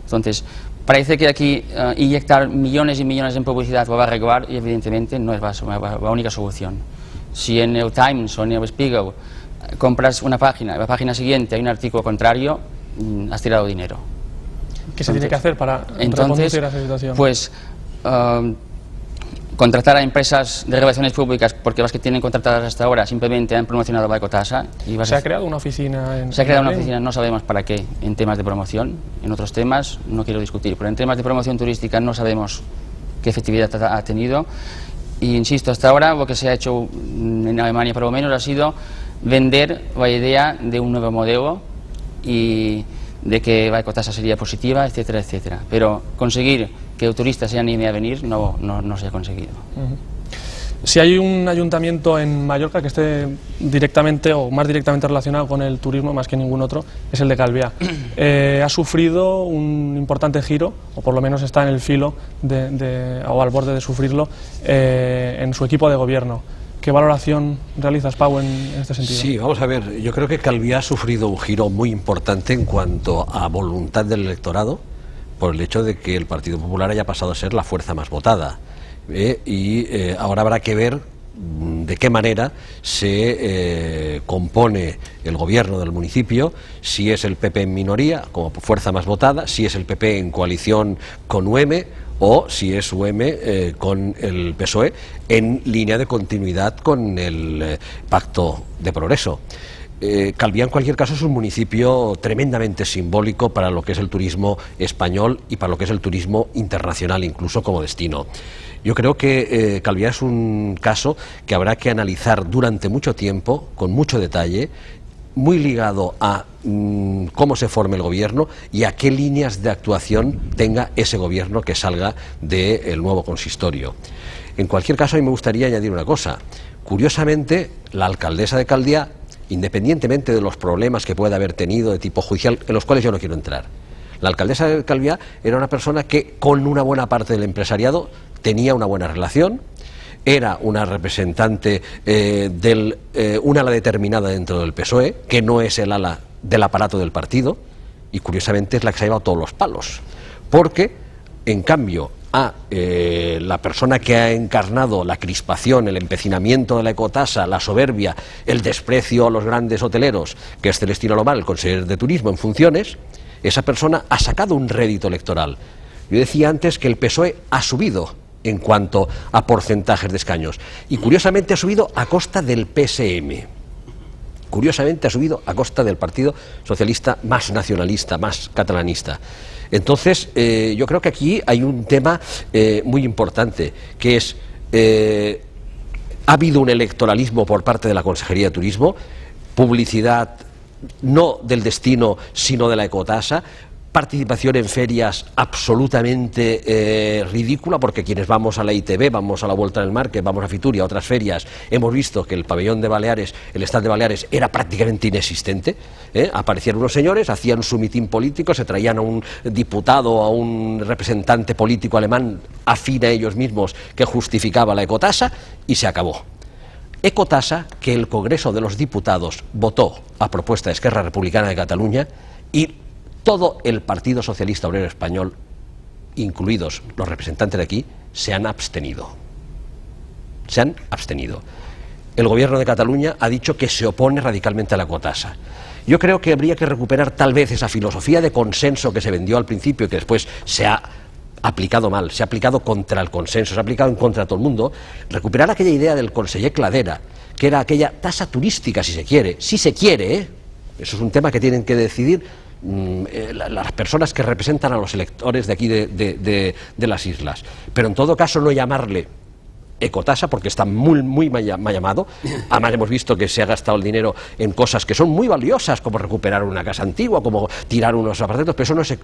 Entonces, parece que aquí inyectar millones y millones en publicidad lo va a arreglar y evidentemente no es la única solución. Si en el Times o en el Spiegel compras una página y la página siguiente hay un artículo contrario, has tirado dinero. ¿Qué se tiene que hacer para reconducir a esa situación? Pues contratar a empresas de relaciones públicas, porque las que tienen contratadas hasta ahora simplemente han promocionado la ecotasa. ¿Se ha creado una oficina? Se ha creado una oficina, no sabemos para qué, en temas de promoción. En otros temas no quiero discutir, pero en temas de promoción turística no sabemos qué efectividad ha tenido. Y insisto, hasta ahora lo que se ha hecho en Alemania por lo menos ha sido vender la idea de un nuevo modelo y de que la ecotasa sería positiva, etcétera, etcétera. Pero conseguir que el turista se anime a venir no se ha conseguido. Si hay un ayuntamiento en Mallorca que esté directamente o más directamente relacionado con el turismo más que ningún otro, es el de Calviá. Ha sufrido un importante giro, o por lo menos está en el filo o al borde de sufrirlo, en su equipo de gobierno. ¿Qué valoración realizas, Pau, en este sentido? Sí, vamos a ver, yo creo que Calviá ha sufrido un giro muy importante en cuanto a voluntad del electorado, por el hecho de que el Partido Popular haya pasado a ser la fuerza más votada. Ahora habrá que ver de qué manera se compone el gobierno del municipio, si es el PP en minoría, como fuerza más votada, si es el PP en coalición con UM, o si es UM con el PSOE, en línea de continuidad con el Pacto de Progreso. Calviá, en cualquier caso, es un municipio tremendamente simbólico para lo que es el turismo español y para lo que es el turismo internacional, incluso como destino. Yo creo que Calviá es un caso que habrá que analizar durante mucho tiempo, con mucho detalle, muy ligado a cómo se forme el gobierno y a qué líneas de actuación tenga ese gobierno que salga del nuevo consistorio. En cualquier caso, a mí me gustaría añadir una cosa. Curiosamente, la alcaldesa de Calviá, independientemente de los problemas que pueda haber tenido de tipo judicial, en los cuales yo no quiero entrar, la alcaldesa de Calviá era una persona que con una buena parte del empresariado tenía una buena relación, era una representante un ala determinada dentro del PSOE, que no es el ala del aparato del partido, y curiosamente es la que se ha llevado todos los palos, porque en cambio a la persona que ha encarnado la crispación, el empecinamiento de la ecotasa, la soberbia, el desprecio a los grandes hoteleros, que es Celestino Alomar, el consejero de Turismo en funciones, esa persona ha sacado un rédito electoral. Yo decía antes que el PSOE ha subido en cuanto a porcentajes de escaños, y curiosamente ha subido a costa del PSM. Curiosamente ha subido a costa del Partido Socialista más nacionalista, más catalanista. Entonces, yo creo que aquí hay un tema muy importante, que es, ha habido un electoralismo por parte de la Consejería de Turismo, publicidad no del destino, sino de la ecotasa, participación en ferias absolutamente ridícula, porque quienes vamos a la ITV, vamos a la Vuelta del Market, vamos a Fitur y a otras ferias, hemos visto que el pabellón de Baleares, el stand de Baleares, era prácticamente inexistente. Aparecían unos señores, hacían su mitin político, se traían a un diputado o a un representante político alemán afín a ellos mismos que justificaba la ecotasa, y se acabó. Ecotasa que el Congreso de los Diputados votó a propuesta de Esquerra Republicana de Cataluña, y todo el Partido Socialista Obrero Español, incluidos los representantes de aquí, se han abstenido. Se han abstenido. El Gobierno de Cataluña ha dicho que se opone radicalmente a la ecotasa. Yo creo que habría que recuperar tal vez esa filosofía de consenso que se vendió al principio y que después se ha aplicado mal, se ha aplicado contra el consenso, se ha aplicado en contra de todo el mundo. Recuperar aquella idea del conseller Cladera, que era aquella tasa turística, si se quiere, eso es un tema que tienen que decidir las personas que representan a los electores de aquí de las islas, pero en todo caso no llamarle ecotasa, porque está muy mal llamado. Además hemos visto que se ha gastado el dinero en cosas que son muy valiosas, como recuperar una casa antigua, como tirar unos apartamentos, pero eso no es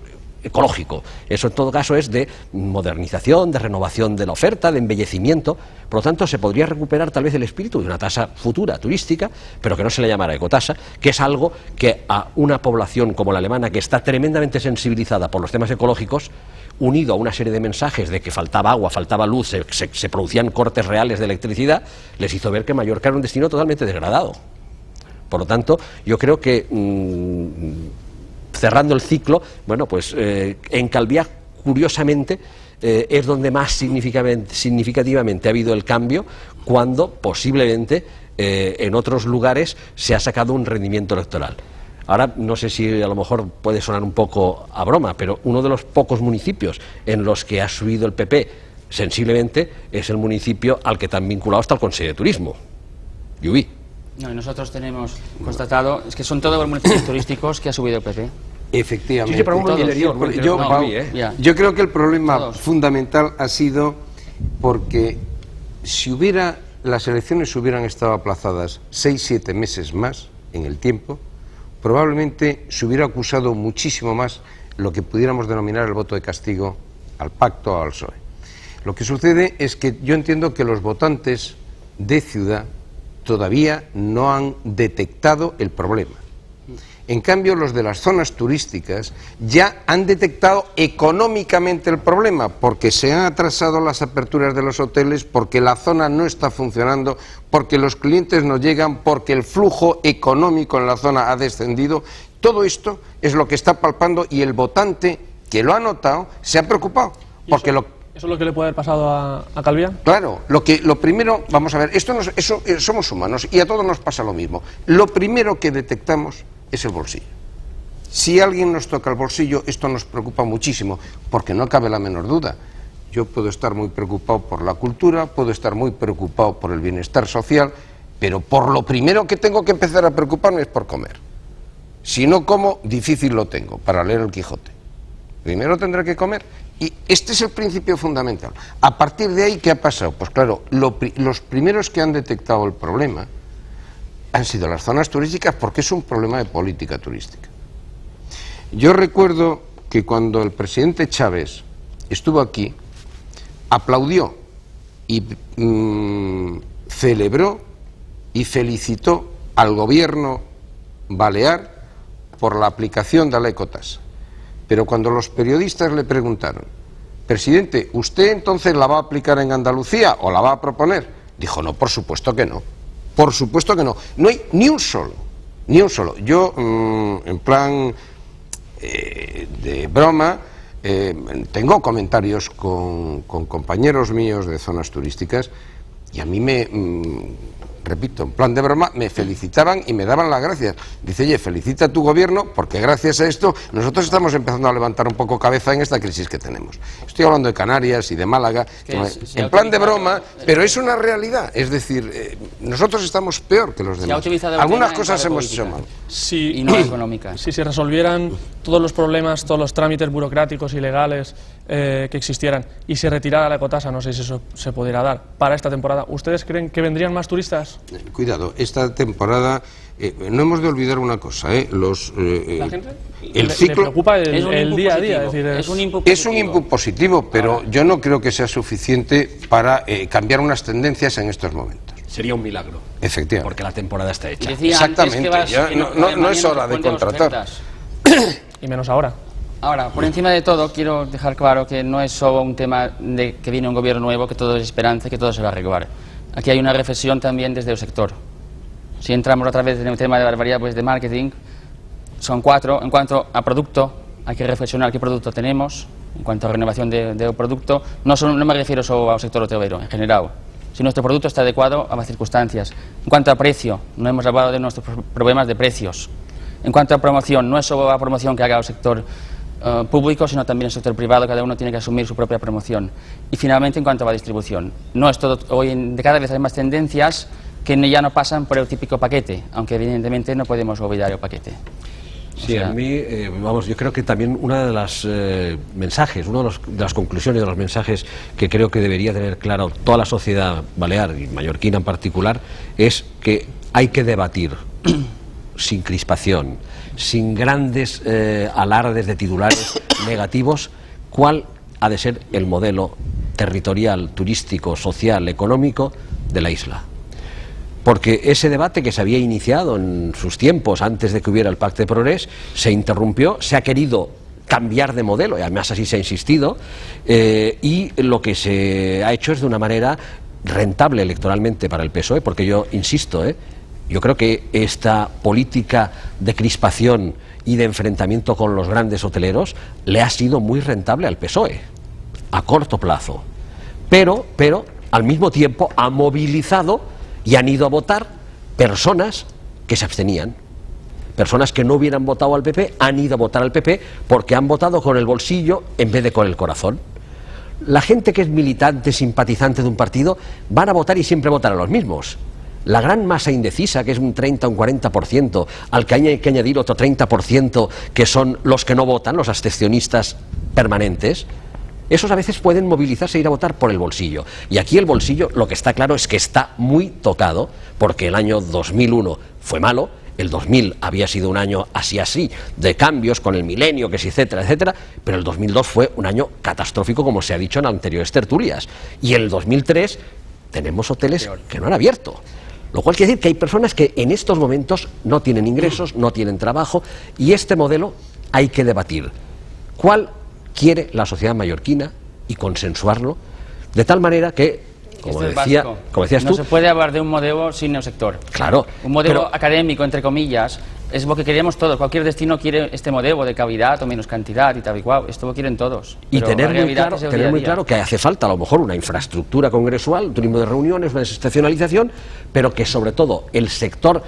ecológico. Eso en todo caso es de modernización, de renovación de la oferta, de embellecimiento. Por lo tanto, se podría recuperar tal vez el espíritu de una tasa futura turística, pero que no se le llamara ecotasa, que es algo que a una población como la alemana, que está tremendamente sensibilizada por los temas ecológicos, unido a una serie de mensajes de que faltaba agua, faltaba luz, se producían cortes reales de electricidad, les hizo ver que Mallorca era un destino totalmente degradado. Por lo tanto, yo creo que cerrando el ciclo, bueno, pues en Calviá, curiosamente, es donde más significativamente ha habido el cambio, cuando posiblemente en otros lugares se ha sacado un rendimiento electoral. Ahora, no sé si a lo mejor puede sonar un poco a broma, pero uno de los pocos municipios en los que ha subido el PP sensiblemente es el municipio al que están vinculados hasta el Consejo de Turismo, Llubí. No, y nosotros tenemos constatado, es que son todos los municipios turísticos que ha subido el PP. Efectivamente. Sí, pero yo creo que el problema fundamental ha sido porque si las elecciones hubieran estado aplazadas 6-7 meses más en el tiempo, probablemente se hubiera acusado muchísimo más lo que pudiéramos denominar el voto de castigo al pacto o al PSOE. Lo que sucede es que yo entiendo que los votantes de ciudad todavía no han detectado el problema. En cambio, los de las zonas turísticas ya han detectado económicamente el problema, porque se han atrasado las aperturas de los hoteles, porque la zona no está funcionando, porque los clientes no llegan, porque el flujo económico en la zona ha descendido. Todo esto es lo que está palpando, y el votante que lo ha notado se ha preocupado. Porque ¿Eso es lo que le puede haber pasado a Calviá? Claro, lo primero, vamos a ver, somos humanos y a todos nos pasa lo mismo. Lo primero que detectamos es el bolsillo. Si alguien nos toca el bolsillo, esto nos preocupa muchísimo, porque no cabe la menor duda. Yo puedo estar muy preocupado por la cultura, puedo estar muy preocupado por el bienestar social, pero por lo primero que tengo que empezar a preocuparme es por comer. Si no como, difícil lo tengo para leer el Quijote. Primero tendré que comer. Y este es el principio fundamental. A partir de ahí, ¿qué ha pasado? Pues claro, los primeros que han detectado el problema han sido las zonas turísticas, porque es un problema de política turística. Yo recuerdo que cuando el presidente Chávez estuvo aquí, aplaudió y celebró y felicitó al gobierno balear por la aplicación de la ecotasa. Pero cuando los periodistas le preguntaron, presidente, ¿usted entonces la va a aplicar en Andalucía o la va a proponer? Dijo, no, por supuesto que no. Por supuesto que no. No hay ni un solo. Yo, en plan de broma, tengo comentarios con compañeros míos de zonas turísticas y a mí repito, en plan de broma, me felicitaban y me daban las gracias. Dice, oye, felicita a tu gobierno porque gracias a esto nosotros estamos empezando a levantar un poco cabeza en esta crisis que tenemos. Estoy hablando de Canarias y de Málaga, en plan de broma, pero es una realidad. Es decir, nosotros estamos peor que los demás. Algunas cosas hemos hecho mal. Y no económicas. Si se resolvieran todos los problemas, todos los trámites burocráticos y legales que existieran y se retirara la ecotasa, no sé si eso se pudiera dar para esta temporada, ¿ustedes creen que vendrían más turistas? Cuidado, esta temporada no hemos de olvidar una cosa, ¿La gente el ciclo le preocupa el día a día, es un input positivo, pero yo no creo que sea suficiente para cambiar unas tendencias en estos momentos. Sería un milagro. Efectivamente. Porque la temporada está hecha. Exactamente. No es hora de contratar. Y menos ahora. Ahora, por encima de todo, quiero dejar claro que no es solo un tema de que viene un gobierno nuevo, que todo es esperanza y que todo se va a arreglar. Aquí hay una reflexión también desde el sector. Si entramos otra vez en el tema de las variables de marketing, son 4. En cuanto a producto, hay que reflexionar qué producto tenemos. En cuanto a renovación del producto, no me refiero solo al sector hotelero, en general. Si nuestro producto está adecuado a las circunstancias. En cuanto a precio, no hemos hablado de nuestros problemas de precios. En cuanto a promoción, no es solo la promoción que haga el sector público, sino también el sector privado. Cada uno tiene que asumir su propia promoción. Y finalmente, en cuanto a la distribución, no es todo, de cada vez hay más tendencias que ya no pasan por el típico paquete, aunque evidentemente no podemos olvidar el paquete. Sí, a mí, yo creo que también una de las mensajes, una de las conclusiones de los mensajes que creo que debería tener claro toda la sociedad balear y mallorquina en particular, es que hay que debatir sin crispación, sin grandes alardes de titulares negativos, cuál ha de ser el modelo territorial, turístico, social, económico de la isla. Porque ese debate que se había iniciado en sus tiempos, antes de que hubiera el Pacte de Progrés, se interrumpió, se ha querido cambiar de modelo, y además así se ha insistido, y lo que se ha hecho es de una manera rentable electoralmente para el PSOE, porque yo insisto, yo creo que esta política de crispación y de enfrentamiento con los grandes hoteleros le ha sido muy rentable al PSOE, a corto plazo, pero al mismo tiempo ha movilizado y han ido a votar personas que se abstenían. Personas que no hubieran votado al PP han ido a votar al PP porque han votado con el bolsillo en vez de con el corazón. La gente que es militante, simpatizante de un partido, van a votar y siempre votan a los mismos. La gran masa indecisa, que es un 30 o un 40%, al que hay que añadir otro 30%, que son los que no votan, los abstencionistas permanentes, esos a veces pueden movilizarse e ir a votar por el bolsillo. Y aquí el bolsillo, lo que está claro es que está muy tocado, porque el año 2001 fue malo, el 2000 había sido un año así, de cambios con el milenio, que sí, etcétera, etcétera, pero el 2002 fue un año catastrófico, como se ha dicho en anteriores tertulias. Y en el 2003 tenemos hoteles que no han abierto. Lo cual quiere decir que hay personas que en estos momentos no tienen ingresos, no tienen trabajo, y este modelo hay que debatir. ¿Cuál quiere la sociedad mallorquina y consensuarlo de tal manera que, como decías tú, no se puede hablar de un modelo sin el sector. Claro, un modelo académico, entre comillas, es lo que queremos todos. Cualquier destino quiere este modelo de calidad o menos cantidad y tal y cual. Esto lo quieren todos. Y tener muy claro que hace falta a lo mejor una infraestructura congresual, turismo de reuniones, una desestacionalización, pero que sobre todo el sector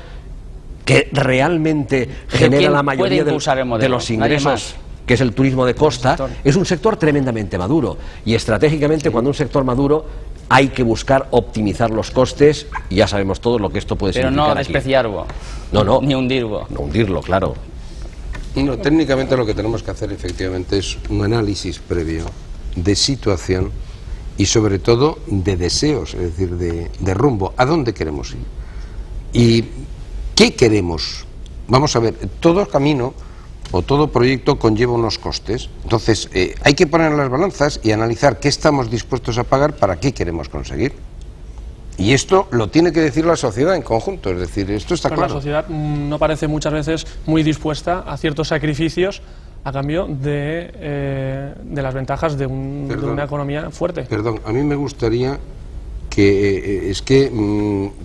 que realmente genera la mayoría de los ingresos, que es el turismo de costa, es un sector tremendamente maduro, y estratégicamente cuando un sector maduro hay que buscar optimizar los costes, y ya sabemos todos lo que esto puede pero significar. No despreciarlo, ni hundirlo. No hundirlo, claro. No, técnicamente lo que tenemos que hacer efectivamente es un análisis previo de situación y sobre todo de deseos, es decir, de rumbo, a dónde queremos ir y qué queremos. Vamos a ver, todo camino o todo proyecto conlleva unos costes, entonces hay que poner en las balanzas y analizar qué estamos dispuestos a pagar para qué queremos conseguir. Y esto lo tiene que decir la sociedad en conjunto, es decir, esto está claro. La sociedad no parece muchas veces muy dispuesta a ciertos sacrificios a cambio de las ventajas de una economía fuerte. Perdón, a mí me gustaría que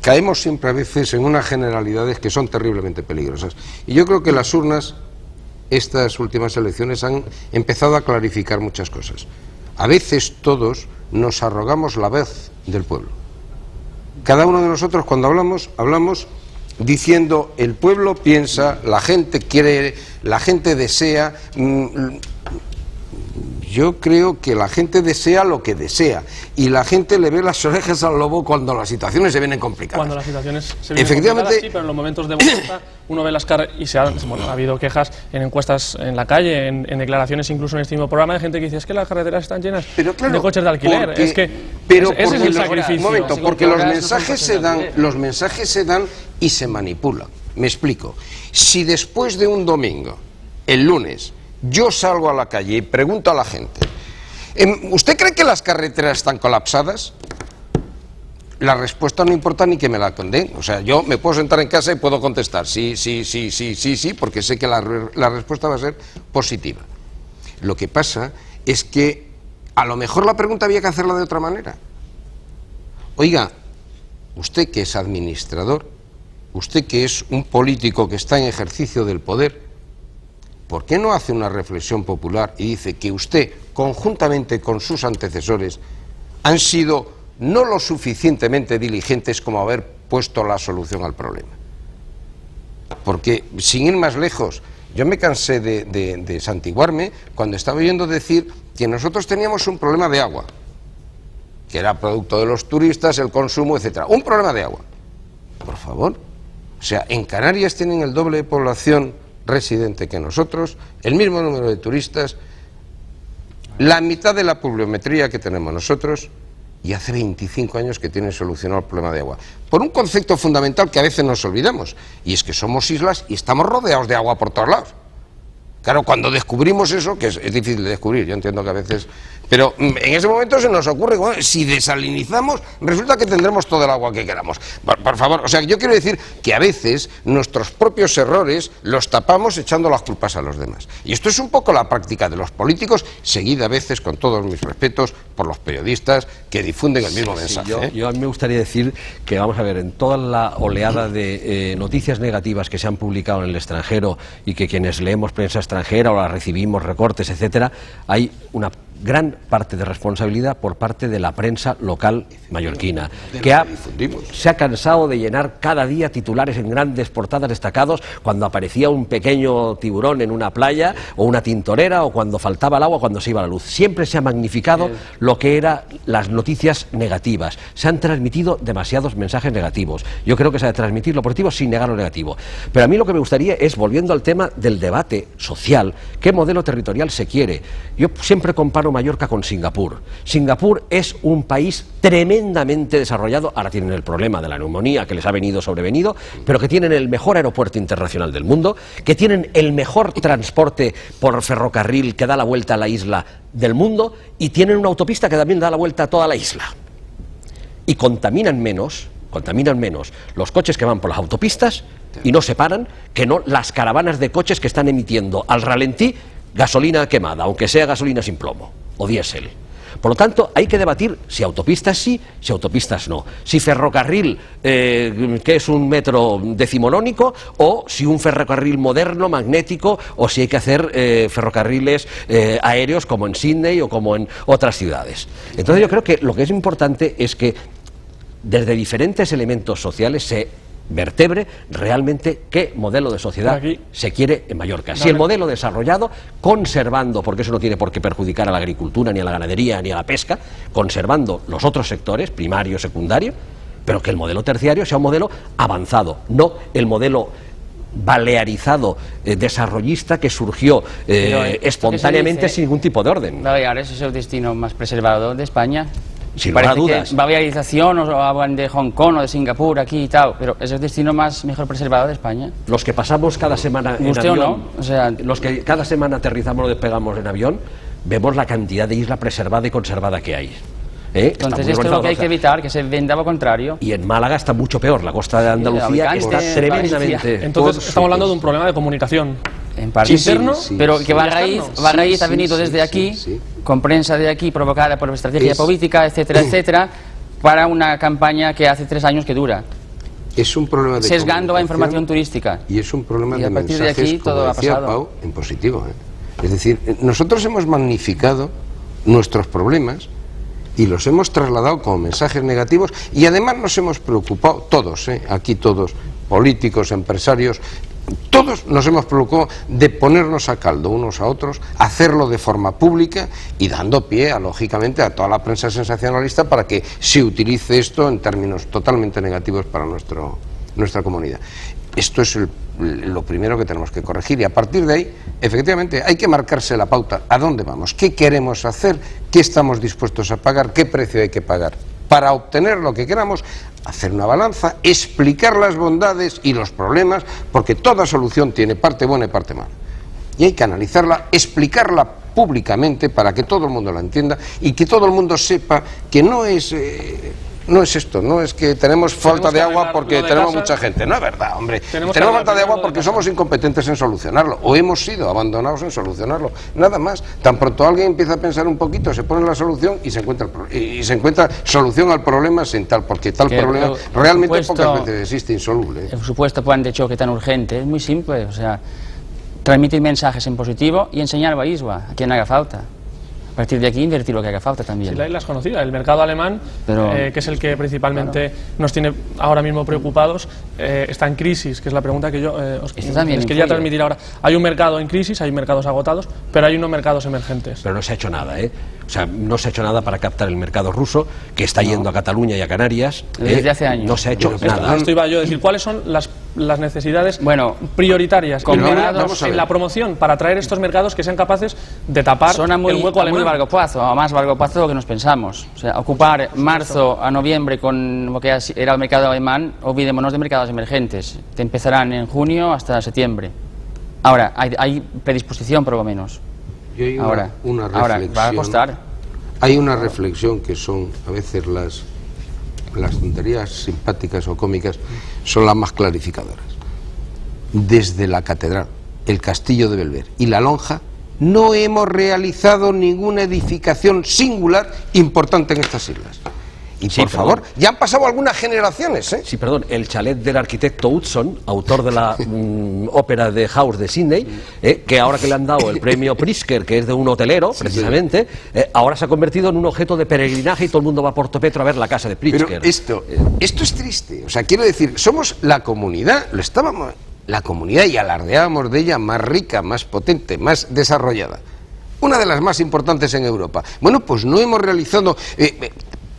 caemos siempre a veces en unas generalidades que son terriblemente peligrosas. Y yo creo que las urnas, estas últimas elecciones, han empezado a clarificar muchas cosas. A veces todos nos arrogamos la voz del pueblo. Cada uno de nosotros cuando hablamos diciendo el pueblo piensa, la gente quiere, la gente desea. Yo creo que la gente desea lo que desea y la gente le ve las orejas al lobo cuando las situaciones se vienen complicadas. Cuando las situaciones se vienen complicadas, sí, pero en los momentos de bonanza uno ve las caras y ha habido quejas en encuestas en la calle, en declaraciones incluso en este mismo programa de gente que dice es que las carreteras están llenas de coches de alquiler. Ese es el sacrificio. Un momento, porque los mensajes se dan y se manipulan. Me explico. Si después de un domingo, el lunes, yo salgo a la calle y pregunto a la gente, ¿usted cree que las carreteras están colapsadas? La respuesta no importa ni que me la condenen. O sea, yo me puedo sentar en casa y puedo contestar sí, porque sé que la respuesta va a ser positiva. Lo que pasa es que a lo mejor la pregunta había que hacerla de otra manera. Oiga, usted que es administrador, usted que es un político que está en ejercicio del poder, ¿por qué no hace una reflexión popular y dice que usted, conjuntamente con sus antecesores, han sido no lo suficientemente diligentes como haber puesto la solución al problema? Porque, sin ir más lejos, yo me cansé de santiguarme cuando estaba oyendo decir que nosotros teníamos un problema de agua, que era producto de los turistas, el consumo, etcétera. Un problema de agua. Por favor. O sea, en Canarias tienen el doble de población residente que nosotros, el mismo número de turistas, la mitad de la pluviometría que tenemos nosotros, y hace 25 años que tienen solucionado el problema de agua. Por un concepto fundamental que a veces nos olvidamos, y es que somos islas y estamos rodeados de agua por todos lados. Claro, cuando descubrimos eso, que es difícil de descubrir, yo entiendo que a veces... Pero en ese momento se nos ocurre, bueno, si desalinizamos, resulta que tendremos todo el agua que queramos. Por favor, o sea, yo quiero decir que a veces nuestros propios errores los tapamos echando las culpas a los demás. Y esto es un poco la práctica de los políticos, seguida a veces, con todos mis respetos, por los periodistas que difunden el mismo mensaje. Yo a mí me gustaría decir que, vamos a ver, en toda la oleada de noticias negativas que se han publicado en el extranjero y que quienes leemos prensa extranjera o la recibimos, recortes, etcétera, hay una gran parte de responsabilidad por parte de la prensa local mallorquina, que se ha cansado de llenar cada día titulares en grandes portadas destacados cuando aparecía un pequeño tiburón en una playa o una tintorera o cuando faltaba el agua, cuando se iba la luz. Siempre se ha magnificado lo que eran las noticias negativas. Se han transmitido demasiados mensajes negativos. Yo creo que se ha de transmitir lo positivo sin negar lo negativo. Pero a mí lo que me gustaría es, volviendo al tema del debate social, ¿qué modelo territorial se quiere? Yo siempre comparo Mallorca con Singapur. Singapur es un país tremendamente desarrollado, ahora tienen el problema de la neumonía que les ha sobrevenido, pero que tienen el mejor aeropuerto internacional del mundo, que tienen el mejor transporte por ferrocarril que da la vuelta a la isla del mundo y tienen una autopista que también da la vuelta a toda la isla. Y contaminan menos los coches que van por las autopistas y no se paran que no las caravanas de coches que están emitiendo al ralentí gasolina quemada, aunque sea gasolina sin plomo o diésel. Por lo tanto, hay que debatir si autopistas sí, si autopistas no, si ferrocarril, que es un metro decimonónico, o si un ferrocarril moderno, magnético, o si hay que hacer ferrocarriles aéreos como en Sydney o como en otras ciudades. Entonces yo creo que lo que es importante es que desde diferentes elementos sociales se vertebre realmente qué modelo de sociedad se quiere en Mallorca. Si el modelo desarrollado, conservando, porque eso no tiene por qué perjudicar a la agricultura, ni a la ganadería, ni a la pesca, conservando los otros sectores, primario, secundario, pero que el modelo terciario sea un modelo avanzado, no el modelo balearizado, desarrollista, que surgió espontáneamente sin ningún tipo de orden. Baleares es el destino más preservado de España. Sin lugar a Parece dudas. que balearización, o hablan de Hong Kong o de Singapur aquí y tal, pero es el destino mejor preservado de España. Los que pasamos cada semana en ¿Guste o avión, no? O sea, los que cada semana aterrizamos o despegamos en avión, vemos la cantidad de isla preservada y conservada que hay. Entonces esto es lo que hay que evitar, que se venda lo contrario. Y en Málaga está mucho peor, la costa de Andalucía está tremendamente... Entonces estamos hablando de un problema de comunicación. En parte interno, pero que va a raíz ha venido desde aquí, con prensa de aquí, provocada por estrategia política, etcétera, etcétera, para una campaña que hace 3 años que dura. Es un problema de sesgando la información turística. Y es un problema y de a partir mensajes, de aquí como todo ha decía pasado. Pau, en positivo. Es decir, nosotros hemos magnificado nuestros problemas y los hemos trasladado como mensajes negativos, y además nos hemos preocupado, todos, aquí todos, políticos, empresarios, todos nos hemos preocupado de ponernos a caldo unos a otros, hacerlo de forma pública y dando pie, lógicamente, a toda la prensa sensacionalista para que se utilice esto en términos totalmente negativos para nuestra comunidad. Esto es lo primero que tenemos que corregir, y a partir de ahí, efectivamente, hay que marcarse la pauta. ¿A dónde vamos? ¿Qué queremos hacer? ¿Qué estamos dispuestos a pagar? ¿Qué precio hay que pagar? Para obtener lo que queramos, hacer una balanza, explicar las bondades y los problemas, porque toda solución tiene parte buena y parte mala. Y hay que analizarla, explicarla públicamente para que todo el mundo la entienda y que todo el mundo sepa que no es esto, no es que tenemos falta de agua porque tenemos mucha gente. No es verdad, hombre. Tenemos falta de agua porque somos incompetentes en solucionarlo, o hemos sido abandonados en solucionarlo. Nada más. Tan pronto alguien empieza a pensar un poquito, se pone la solución y se encuentra solución al problema sin tal, porque tal problema realmente pocas veces existe insoluble. El supuesto plan de choque tan urgente es muy simple, o sea, transmitir mensajes en positivo y enseñar Baiswa a quien haga falta. A partir de aquí invertir lo que haga falta también. Si la isla es conocida, el mercado alemán, que es el que principalmente nos tiene ahora mismo preocupados, está en crisis, que es la pregunta que yo os quería transmitir ahora. Hay un mercado en crisis, hay mercados agotados, pero hay unos mercados emergentes. Pero no se ha hecho nada, O sea, no se ha hecho nada para captar el mercado ruso, que está yendo a Cataluña y a Canarias. Desde hace años. No se ha hecho nada. Esto iba yo a decir, ¿cuáles son las necesidades prioritarias en la promoción para atraer estos mercados que sean capaces de tapar el hueco alemán? A muy largo plazo, a más largo plazo de lo que nos pensamos. O sea, ocupar marzo a noviembre con lo que era el mercado alemán, olvidémonos de mercados emergentes. Te empezarán en junio hasta septiembre. Ahora, hay predisposición por lo menos. Y hay una reflexión. Ahora, va a costar. Hay una reflexión que son a veces las tonterías simpáticas o cómicas, son las más clarificadoras. Desde la catedral, el castillo de Belver y la lonja, no hemos realizado ninguna edificación singular importante en estas islas. Y por favor, ya han pasado algunas generaciones, Sí, perdón, el chalet del arquitecto Hudson, autor de la ópera de House de Sydney, que ahora que le han dado el premio Pritzker, que es de un hotelero, precisamente, ahora se ha convertido en un objeto de peregrinaje y todo el mundo va a Portopetro a ver la casa de Pritzker. Pero esto es triste, o sea, quiero decir, somos la comunidad, la comunidad, y alardeábamos de ella, más rica, más potente, más desarrollada, una de las más importantes en Europa. Bueno, pues no hemos realizado...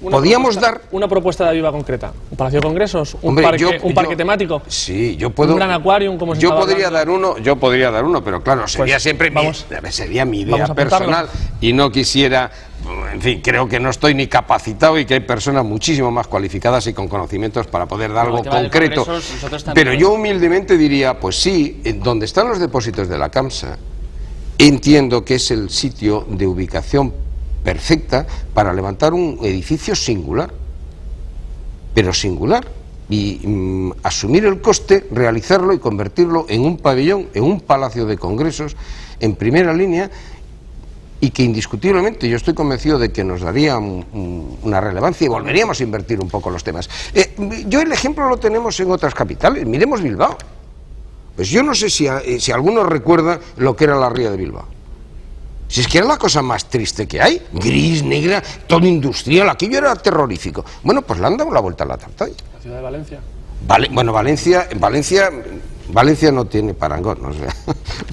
podíamos dar una propuesta de Aviva concreta, un palacio de congresos, un parque temático, sí, yo puedo, un gran acuarium, como se yo podría dar uno, pero claro, sería siempre sería mi idea personal y no quisiera, en fin, creo que no estoy ni capacitado y que hay personas muchísimo más cualificadas y con conocimientos para poder dar algo concreto, pero yo humildemente diría, pues sí, donde están los depósitos de la CAMSA, entiendo que es el sitio de ubicación perfecta para levantar un edificio singular, pero singular, y asumir el coste, realizarlo y convertirlo en un pabellón, en un palacio de congresos en primera línea, y que indiscutiblemente yo estoy convencido de que nos daría una relevancia y volveríamos a invertir un poco los temas. Yo el ejemplo lo tenemos en otras capitales, miremos Bilbao. Pues yo no sé si alguno recuerda lo que era la ría de Bilbao. Si es que era la cosa más triste que hay, gris, negra, todo industrial, aquello era terrorífico. Bueno, pues le han dado la vuelta a la tarta. La ciudad de Valencia. Bueno, Valencia no tiene parangón, o sea,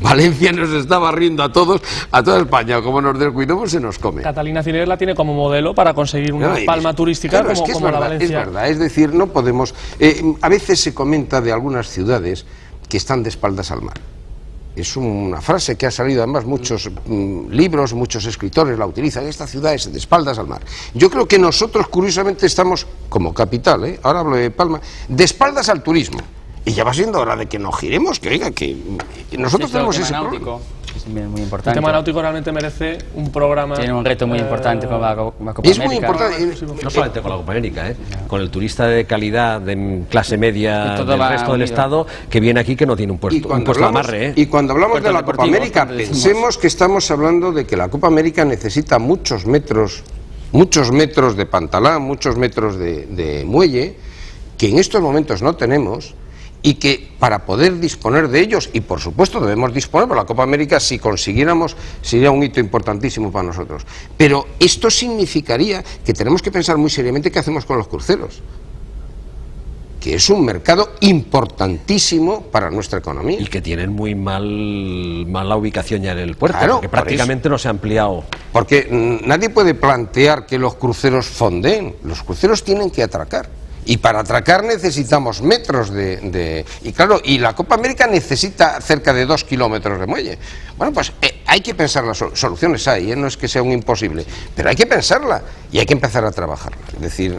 Valencia nos está barriendo a todos, a toda España, como nos descuidemos se nos come. Catalina Ciner la tiene como modelo para conseguir una palma turística como la Valencia. Es verdad, es decir, no podemos... a veces se comenta de algunas ciudades que están de espaldas al mar. Es una frase que ha salido, además muchos libros, muchos escritores la utilizan, esta ciudad es de espaldas al mar. Yo creo que nosotros curiosamente estamos, como capital, ahora hablo de Palma, de espaldas al turismo. Y ya va siendo hora de que nos giremos, que oiga, que nosotros tenemos ese problema. Es muy importante. El tema náutico realmente merece un programa. Tiene un reto muy importante con la Copa América. Es muy importante. No solamente con la Copa América, con el turista de calidad de clase media del resto del Estado que viene aquí que no tiene un puesto de amarre. Y cuando hablamos de la Copa América, pensemos que estamos hablando de que la Copa América necesita muchos metros de pantalán, muchos metros de muelle, que en estos momentos no tenemos. Y que para poder disponer de ellos, y por supuesto debemos disponer, por la Copa América, si consiguiéramos, sería un hito importantísimo para nosotros. Pero esto significaría que tenemos que pensar muy seriamente qué hacemos con los cruceros, que es un mercado importantísimo para nuestra economía. Y que tienen muy mala ubicación ya en el puerto, claro, porque prácticamente no se ha ampliado. Porque nadie puede plantear que los cruceros fondeen, los cruceros tienen que atracar. Y para atracar necesitamos metros y claro, y la Copa América necesita cerca de 2 kilómetros de muelle. Bueno, pues hay que pensar las soluciones hay, no es que sea un imposible, pero hay que pensarla y hay que empezar a trabajarla. Es decir,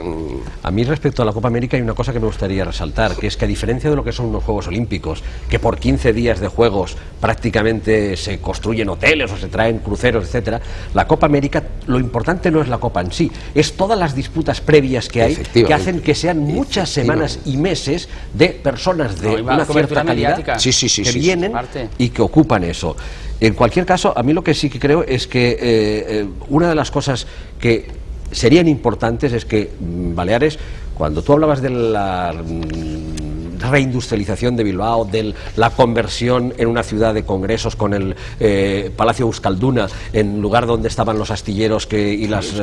a mí respecto a la Copa América hay una cosa que me gustaría resaltar, que es que a diferencia de lo que son unos Juegos Olímpicos, que por 15 días de juegos prácticamente se construyen hoteles o se traen cruceros, etcétera, la Copa América, lo importante no es la Copa en sí, es todas las disputas previas que hay, que hacen que sean muchas semanas y meses de personas de una cierta calidad que vienen y que ocupan eso. En cualquier caso, a mí lo que sí que creo es que una de las cosas que serían importantes es que Baleares, cuando tú hablabas de la reindustrialización de Bilbao, de la conversión en una ciudad de congresos con el Palacio Euskalduna en lugar donde estaban los astilleros y las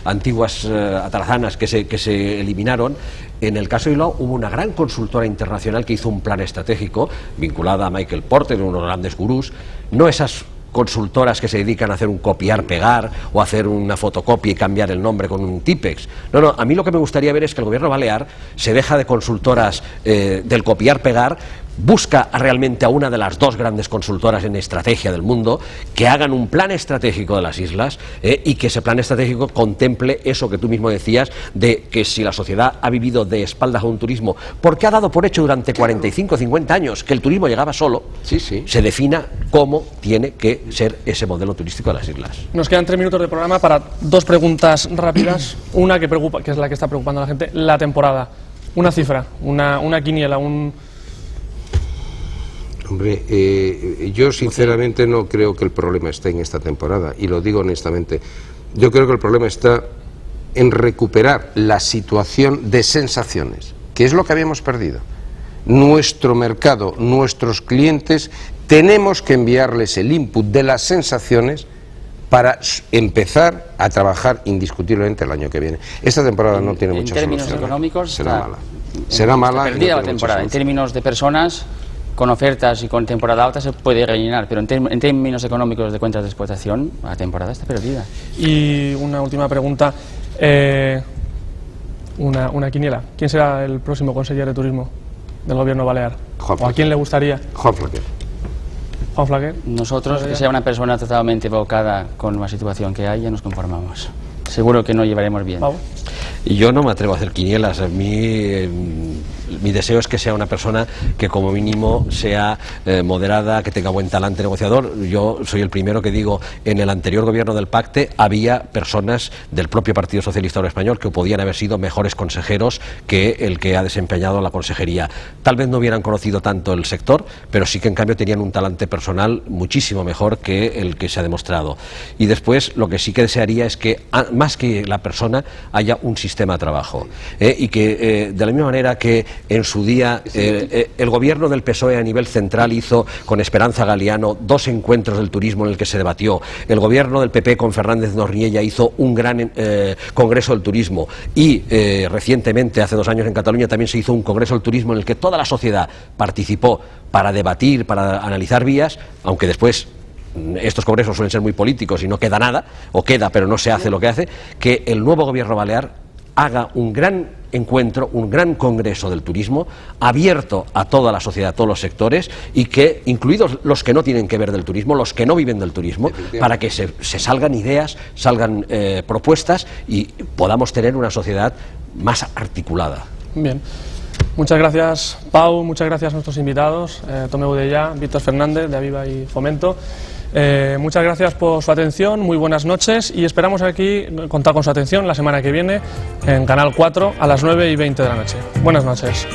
antiguas atarazanas que se eliminaron. En el caso de Bilbao hubo una gran consultora internacional que hizo un plan estratégico vinculada a Michael Porter, uno de los grandes gurús, no esas consultoras que se dedican a hacer un copiar-pegar o hacer una fotocopia y cambiar el nombre con un Tipex. No, a mí lo que me gustaría ver es que el gobierno balear se deja de consultoras del copiar-pegar, busca realmente a una de las dos grandes consultoras en estrategia del mundo, que hagan un plan estratégico de las islas y que ese plan estratégico contemple eso que tú mismo decías, de que si la sociedad ha vivido de espaldas a un turismo, porque ha dado por hecho durante 45 o 50 años que el turismo llegaba solo, se defina cómo tiene que ser ese modelo turístico de las islas. Nos quedan 3 minutos de programa para 2 preguntas rápidas. Una que preocupa, que es la que está preocupando a la gente, la temporada. Una cifra, una quiniela, Hombre, yo sinceramente no creo que el problema esté en esta temporada, y lo digo honestamente. Yo creo que el problema está en recuperar la situación de sensaciones, que es lo que habíamos perdido. Nuestro mercado, nuestros clientes, tenemos que enviarles el input de las sensaciones para empezar a trabajar indiscutiblemente el año que viene. Esta temporada no tiene mucha solución. En términos económicos será mala. Perdida la temporada. En términos de personas, con ofertas y con temporada alta se puede rellenar, pero en términos económicos de cuentas de explotación, la temporada está perdida. Y una última pregunta, una quiniela. ¿Quién será el próximo consejero de turismo del gobierno balear? ¿O a quién le gustaría? Juan Flaquer. Juan Flaquer. Nosotros, que sea una persona totalmente evocada con la situación que hay, ya nos conformamos. Seguro que no llevaremos bien. Y yo no me atrevo a hacer quinielas. A mí mi deseo es que sea una persona que como mínimo sea moderada, que tenga buen talante negociador. Yo soy el primero que digo, en el anterior gobierno del Pacte había personas del propio Partido Socialista Obrero Español que podían haber sido mejores consejeros que el que ha desempeñado la consejería. Tal vez no hubieran conocido tanto el sector, pero sí que en cambio tenían un talante personal muchísimo mejor que el que se ha demostrado. Y después lo que sí que desearía es que, más que la persona, haya un sistema sistema de trabajo, y que de la misma manera que en su día el gobierno del PSOE a nivel central hizo con Esperanza Galiano 2 encuentros del turismo en el que se debatió, el gobierno del PP con Fernández Noriella hizo un gran congreso del turismo, y recientemente, hace 2 años en Cataluña, también se hizo un congreso del turismo en el que toda la sociedad participó para debatir, para analizar vías, aunque después estos congresos suelen ser muy políticos y no queda nada, o queda pero no se hace lo que hace, que el nuevo gobierno balear haga un gran encuentro, un gran congreso del turismo abierto a toda la sociedad, a todos los sectores, y que, incluidos los que no tienen que ver del turismo, los que no viven del turismo, para que se salgan ideas, salgan propuestas y podamos tener una sociedad más articulada. Bien. Muchas gracias, Pau, muchas gracias a nuestros invitados, Tomeu Udellà, Víctor Fernández, de Aviva y Fomento. Muchas gracias por su atención, muy buenas noches, y esperamos aquí contar con su atención la semana que viene en Canal 4 a las 9:20 de la noche. Buenas noches.